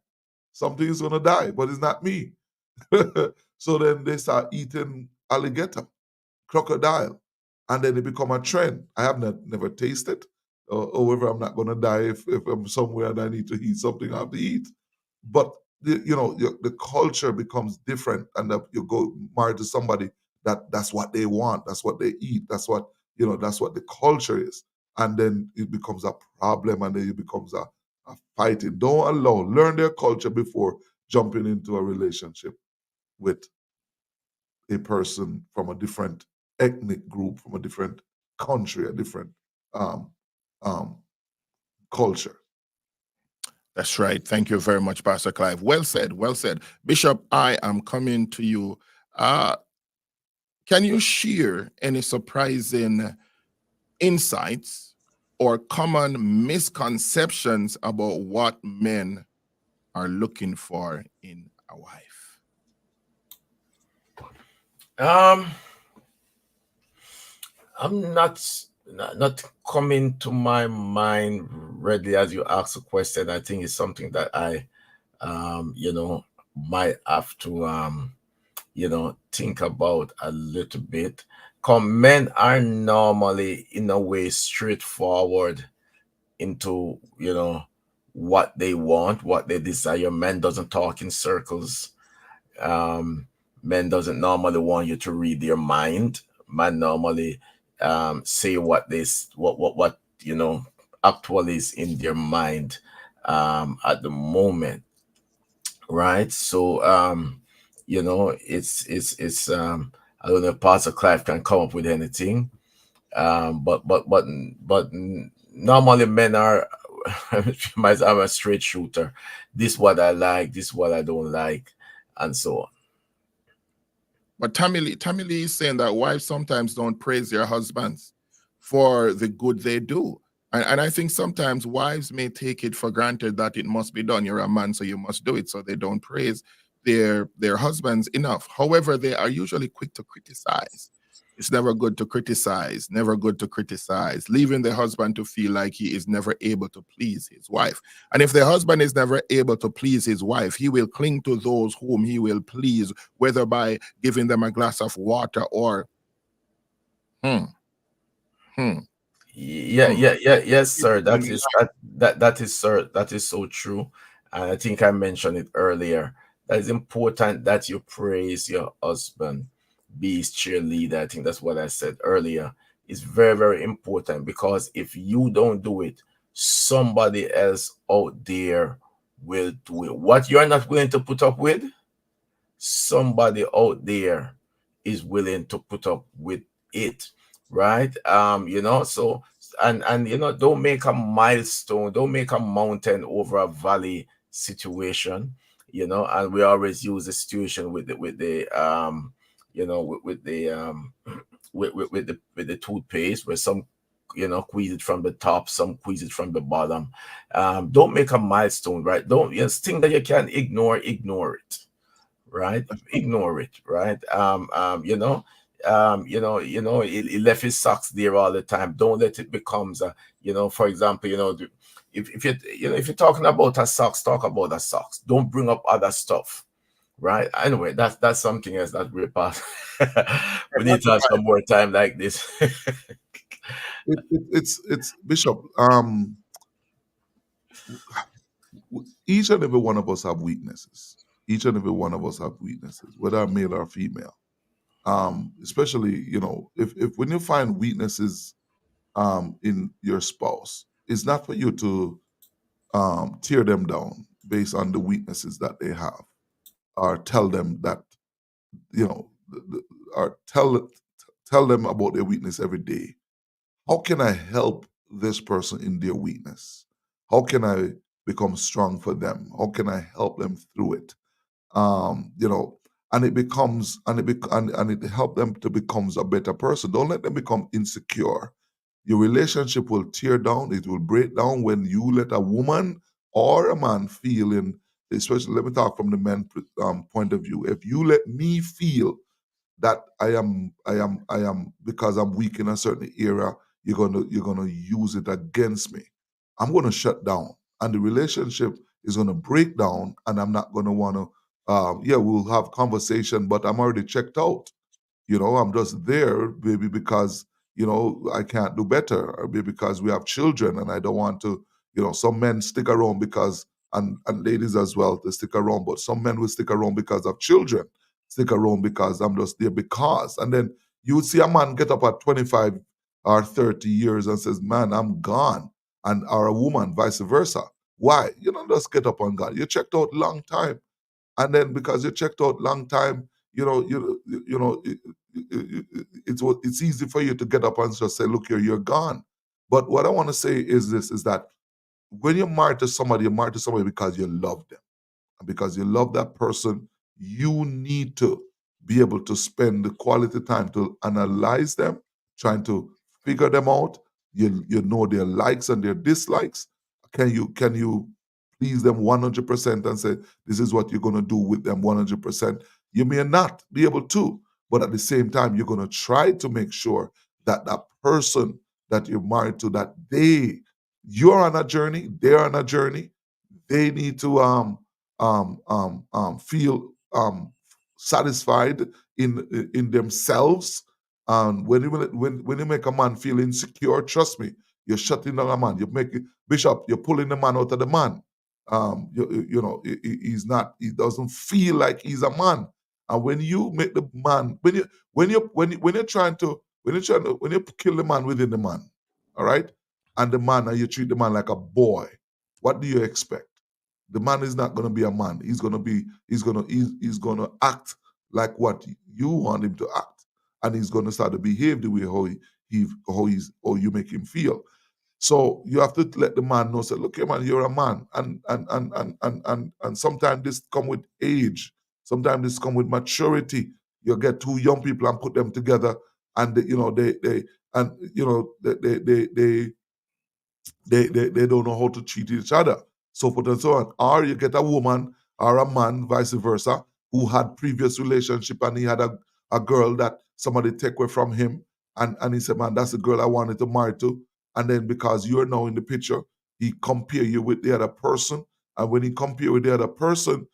Something is going to die, but it's not me. So then they start eating alligator, crocodile, and then it become a trend. I have never tasted. However, I'm not going to die if I'm somewhere and I need to eat something I have to eat. But the culture becomes different, and you go married to somebody that's what they want, that's what they eat, that's what the culture is, and then it becomes a problem, and then it becomes a fighting. Learn their culture before jumping into a relationship with a person from a different ethnic group, from a different country, a different um, um, culture. That's right. Thank you very much, Pastor Clive. Well said. Well said. Bishop, I am coming to you. Can you share any surprising insights or common misconceptions about what men are looking for in a wife? I'm not coming to my mind readily as you ask a question. I think it's something that I might have to think about a little bit. Come, men are normally in a way straightforward into what they want, what they desire. Men doesn't talk in circles. Men doesn't normally want you to read their mind. Man normally say what actually is in their mind at the moment, right? So it's I don't know if Pastor Clive can come up with anything, but normally men are might have a straight shooter. This what I like, this what I don't like, and so on. But Tammy Lee is saying that wives sometimes don't praise their husbands for the good they do. And I think sometimes wives may take it for granted that it must be done. You're a man, so you must do it. So they don't praise their husbands enough. However, they are usually quick to criticize. It's never good to criticize, never good to criticize, leaving the husband to feel like he is never able to please his wife. And if the husband is never able to please his wife, he will cling to those whom he will please, whether by giving them a glass of water or, hmm, hmm. Yes, sir. That is, sir. That is so true. And I think I mentioned it earlier. That is important that you praise your husband, be his cheerleader. I think that's what I said earlier. It's very, very important, because if you don't do it, somebody else out there will do it. What you're not willing to put up with, somebody out there is willing to put up with it, right? So, and don't make a milestone, don't make a mountain over a valley situation. And we always use the situation with the toothpaste, where some squeeze it from the top, some squeeze it from the bottom. Don't make a milestone, right? Don't, thing that you can ignore it, right? Ignore it, right? He left his socks there all the time. Don't let it becomes a, for example, if you're talking about a socks, talk about a socks. Don't bring up other stuff, right? Anyway, that's something else that we're past. We need to have some more time like this. It's Bishop. Each and every one of us have weaknesses. Each and every one of us have weaknesses, whether male or female. Especially, if when you find weaknesses in your spouse, it's not for you to tear them down based on the weaknesses that they have, or tell them that, or tell them about their weakness every day. How can I help this person in their weakness? How can I become strong for them? How can I help them through it? And it becomes, and it help them to become a better person. Don't let them become insecure. Your relationship will tear down, it will break down when you let a woman or a man feel in, especially, let me talk from the man point of view. If you let me feel that I am because I'm weak in a certain area, you're gonna use it against me. I'm gonna shut down, and the relationship is gonna break down, and I'm not gonna wanna. Yeah, we'll have conversation, but I'm already checked out. I'm just there, maybe because I can't do better, or maybe because we have children, and I don't want to. Some men stick around because, and ladies as well, they stick around, but some men will stick around because of children, stick around because I'm just there because. And then you would see a man get up at 25 or 30 years and says, "Man, I'm gone," and or a woman, vice versa. Why? You don't just get up and gone. You checked out long time, and then because you checked out long time, it's easy for you to get up and just say, "Look here, you're gone." But what I want to say is this: is that when you're married to somebody, you're married to somebody because you love them, and because you love that person, you need to be able to spend the quality time to analyze them, trying to figure them out. You know their likes and their dislikes. Can you please them 100% and say this is what you're going to do with them 100%? You may not be able to, but at the same time, you're going to try to make sure that that person that you're married to, that you're on a journey, they're on a journey. They need to feel satisfied in themselves. And when you make a man feel insecure, trust me, you're shutting down a man. You make Bishop, you're pulling the man out of the man. He's not. He doesn't feel like he's a man. And when you make the man, when you're trying to when you kill the man within the man, all right, and the man, and you treat the man like a boy, what do you expect? The man is not going to be a man. He's going to act like what you want him to act, and he's going to start to behave the way how you make him feel. So you have to let the man know, say, look here, man, you're a man. And sometimes this come with age. Sometimes this come with maturity. You get two young people and put them together, and they don't know how to treat each other, so forth and so on. Or you get a woman or a man, vice versa, who had previous relationship and he had a a girl that somebody take away from him, and he said, man, that's the girl I wanted to marry to. And then because you're now in the picture, he compare you with the other person. And when he compare with the other person,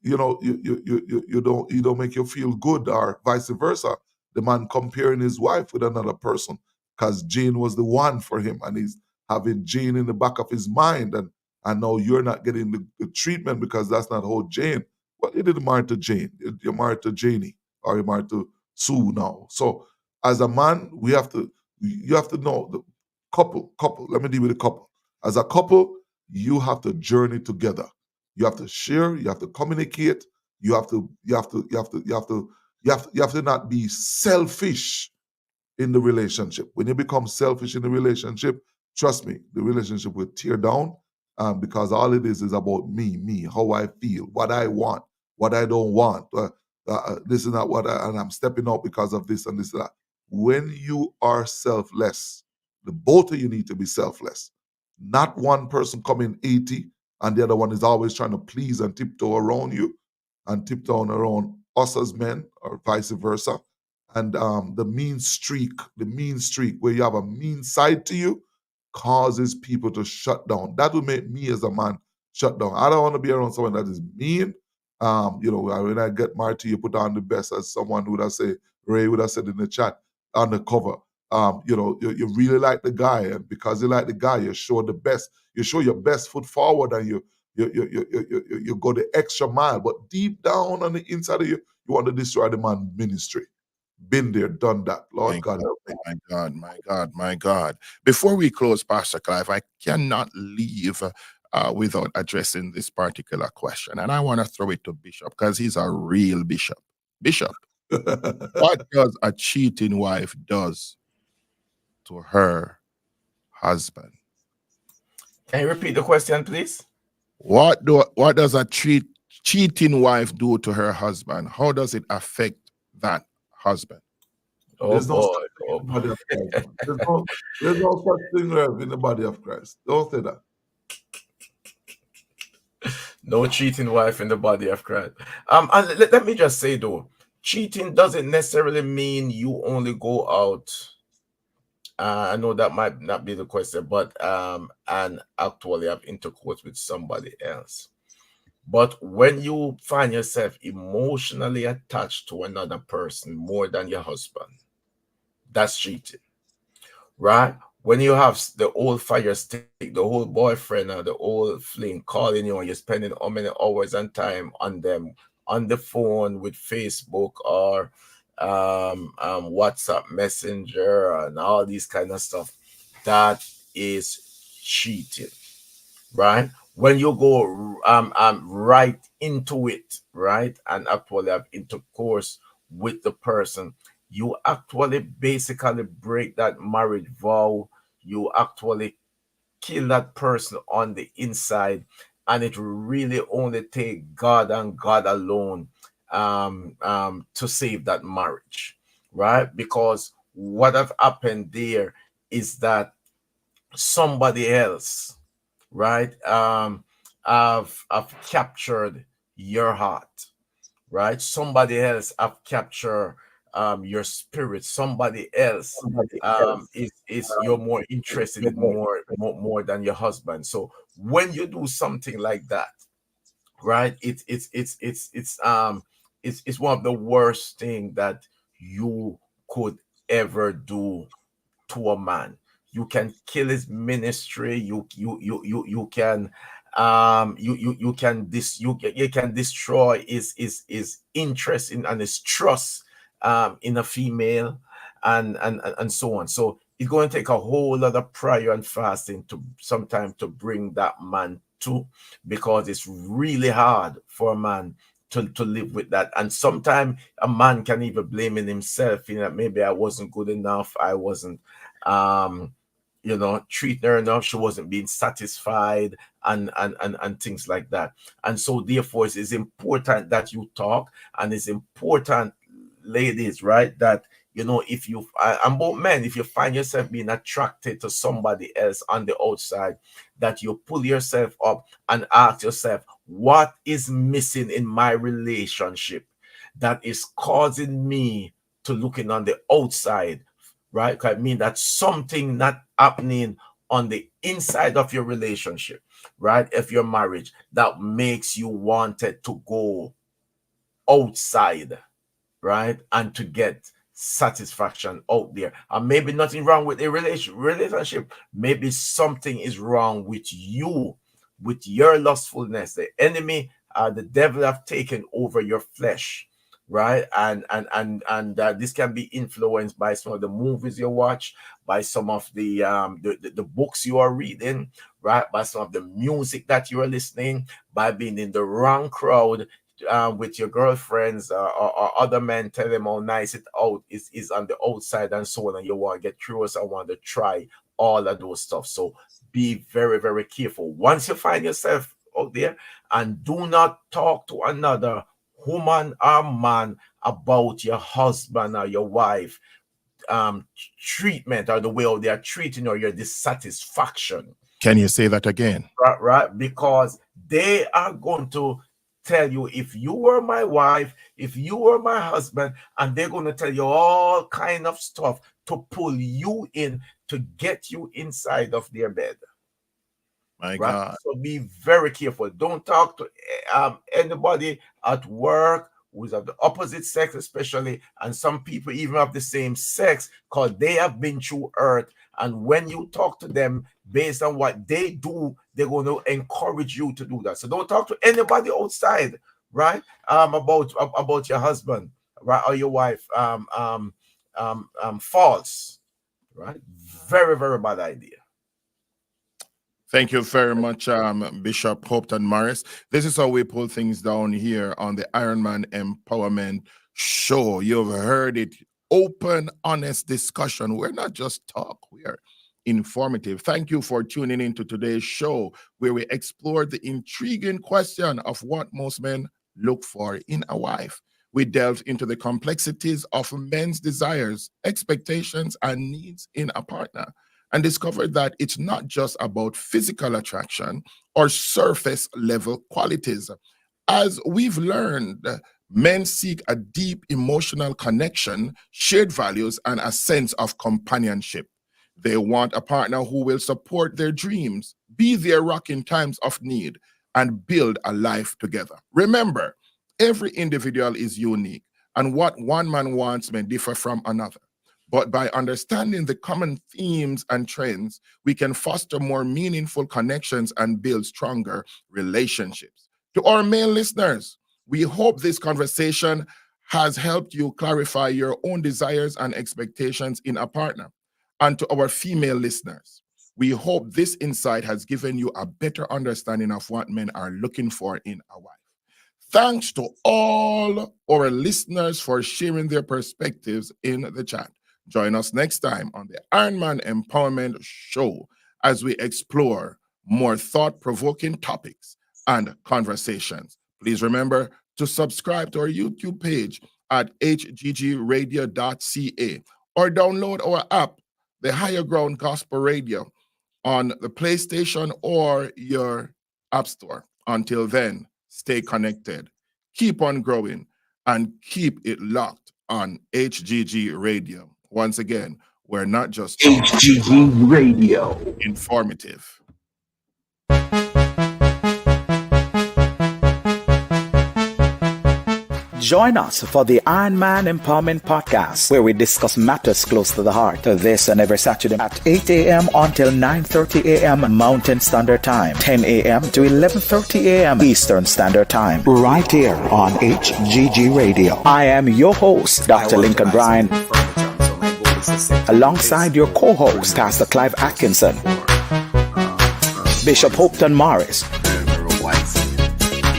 you don't make you feel good, or vice versa. The man comparing his wife with another person because Jane was the one for him, and he's having Jane in the back of his mind, and now you're not getting the treatment because that's not how Jane. Well, you didn't marry to Jane. You're married to Janie, or you're married to Sue now. So as a man, you have to know the couple. Let me deal with the couple. As a couple, you have to journey together. You have to share. You have to communicate. You have to not be selfish in the relationship. When you become selfish in the relationship, trust me, the relationship will tear down, because all it is about me, how I feel, what I want, what I don't want. This is not and I'm stepping out because of this and this and that. When you are selfless, the both of you need to be selfless. Not one person coming 80 and the other one is always trying to please and tiptoe around you and tiptoe around us as men, or vice versa. And the mean streak where you have a mean side to you, causes people to shut down. That will make me as a man shut down. I don't want to be around someone that is mean. When I get married to you, put on the best, as someone would have said, Ray would have said in the chat on the cover. You really like the guy, and because you like the guy, you show the best. You show your best foot forward, and you go the extra mile. But deep down on the inside of you, you want to destroy the man's ministry. Been there, done that. Lord My God God, help me. my God, my God, my God. Before we close, Pastor Clive, I cannot leave without addressing this particular question. And I want to throw it to Bishop because he's a real bishop. Bishop, what does a cheating wife does to her husband? Can you repeat the question, please? What does a cheating wife do to her husband? How does it affect that husband? Oh There's no such boy, thing oh in the boy. body of Christ. Man. There's no such thing, Rev, in the body of Christ. Don't say that. No cheating wife in the body of Christ. And let me just say though, cheating doesn't necessarily mean you only go out. I know that might not be the question, but and actually have intercourse with somebody else. But when you find yourself emotionally attached to another person more than your husband, that's cheating, right? When you have the old fire stick, the old boyfriend or the old fling calling you, and you're spending how many hours and time on them on the phone with Facebook or WhatsApp Messenger and all these kind of stuff, that is cheating, right? When you go right into it, right, and actually have intercourse with the person, you actually basically break that marriage vow. You actually kill that person on the inside, and it really only take God and God alone to save that marriage, right? Because what have happened there is that somebody else, right, have captured your heart, right? Somebody else have captured your spirit. Somebody else is you're more interested in more than your husband. So when you do something like that, right, it's one of the worst thing that you could ever do to a man. You can kill his ministry. You can you can you can destroy his interest in and his trust in a female, and so on. So it's going to take a whole lot of prayer and fasting to sometime to bring that man to, because it's really hard for a man to live with that. And sometimes a man can even blame in himself, maybe I wasn't good enough, I wasn't treating her enough, she wasn't being satisfied, and things like that. And so therefore it is important that you talk, and it's important, ladies, right, that if you and both men, if you find yourself being attracted to somebody else on the outside, that you pull yourself up and ask yourself, what is missing in my relationship that is causing me to looking on the outside, right? I mean that something not happening on the inside of your relationship, right? If your marriage that makes you wanted to go outside, right? And to get satisfaction out there. And maybe nothing wrong with a relationship. Maybe something is wrong with you, with your lustfulness. The enemy, the devil have taken over your flesh, right? And this can be influenced by some of the movies you watch, by some of the books you are reading, right? By some of the music that you are listening, by being in the wrong crowd, with your girlfriends or other men, tell them how nice it out is on the outside and so on, and you want to get curious and want to try all of those stuff. So be very, very careful once you find yourself out there, and do not talk to another woman or man about your husband or your wife treatment, or the way they are treating you, or your dissatisfaction. Can you say that again? Right, because they are going to tell you, if you were my wife, if you were my husband, and they're going to tell you all kind of stuff to pull you in, to get you inside of their bed. My right? God. So be very careful. Don't talk to anybody at work who's of the opposite sex, especially, and some people even of the same sex, because they have been through hurt. And when you talk to them based on what they do, they're going to encourage you to do that. So don't talk to anybody outside, right? About your husband, right, or your wife. False, right? Very, very bad idea. Thank you very much, Bishop Hopton Morris. This is how we pull things down here on the Ironman Empowerment Show. You've heard it. Open, honest discussion. We're not just talk, we are informative. Thank you for tuning into today's show, where we explore the intriguing question of what most men look for in a wife. We delved into the complexities of men's desires, expectations, and needs in a partner, and discovered that it's not just about physical attraction or surface level qualities. As we've learned, men seek a deep emotional connection, shared values, and a sense of companionship. They want a partner who will support their dreams, be their rock in times of need, and build a life together. Remember, every individual is unique, and what one man wants may differ from another. But by understanding the common themes and trends, we can foster more meaningful connections and build stronger relationships. To our male listeners, we hope this conversation has helped you clarify your own desires and expectations in a partner. And to our female listeners, we hope this insight has given you a better understanding of what men are looking for in a wife. Thanks to all our listeners for sharing their perspectives in the chat. Join us next time on the Ironman Empowerment Show as we explore more thought-provoking topics and conversations. Please remember to subscribe to our YouTube page at hggradio.ca or download our app, the Higher Ground Gospel Radio, on the PlayStation or your App Store. Until then, stay connected, keep on growing, and keep it locked on HGG Radio. Once again, we're not just HGG Radio. Informative. Join us for the Ironman Empowerment Podcast, where we discuss matters close to the heart. This and every Saturday at 8 a.m. until 9:30 a.m. Mountain Standard Time, 10 a.m. to 11:30 a.m. Eastern Standard Time, right here on HGG Radio. I am your host, Dr. Lincoln Bryan, alongside your co-host, Pastor Clive Atkinson, Bishop Hopton Morris,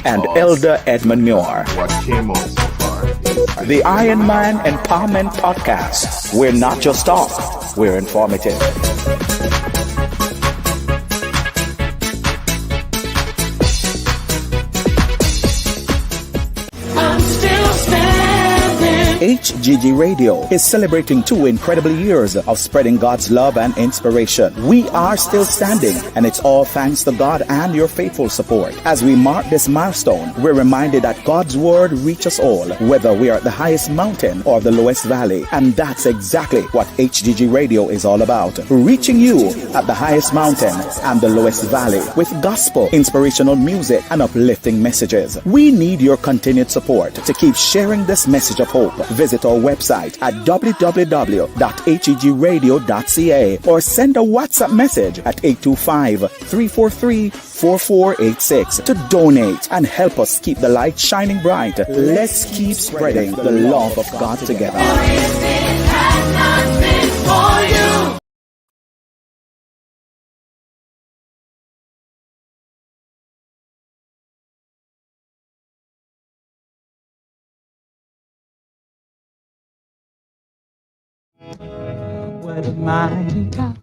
and Elder Edmund Muir. The Ironman Empowerment Podcast. We're not just talk, we're informative. I'm still standing. HGG Radio is celebrating 2 incredible years of spreading God's love and inspiration. We are still standing, and it's all thanks to God and your faithful support. As we mark this milestone, we're reminded that God's word reaches all, whether we are at the highest mountain or the lowest valley. And that's exactly what HGG Radio is all about. Reaching you at the highest mountain and the lowest valley with gospel, inspirational music, and uplifting messages. We need your continued support to keep sharing this message of hope. Visit our website at www.hegradio.ca or send a WhatsApp message at 825-343-4486 to donate and help us keep the light shining bright. Let's keep spreading the love of God together. What a mighty God.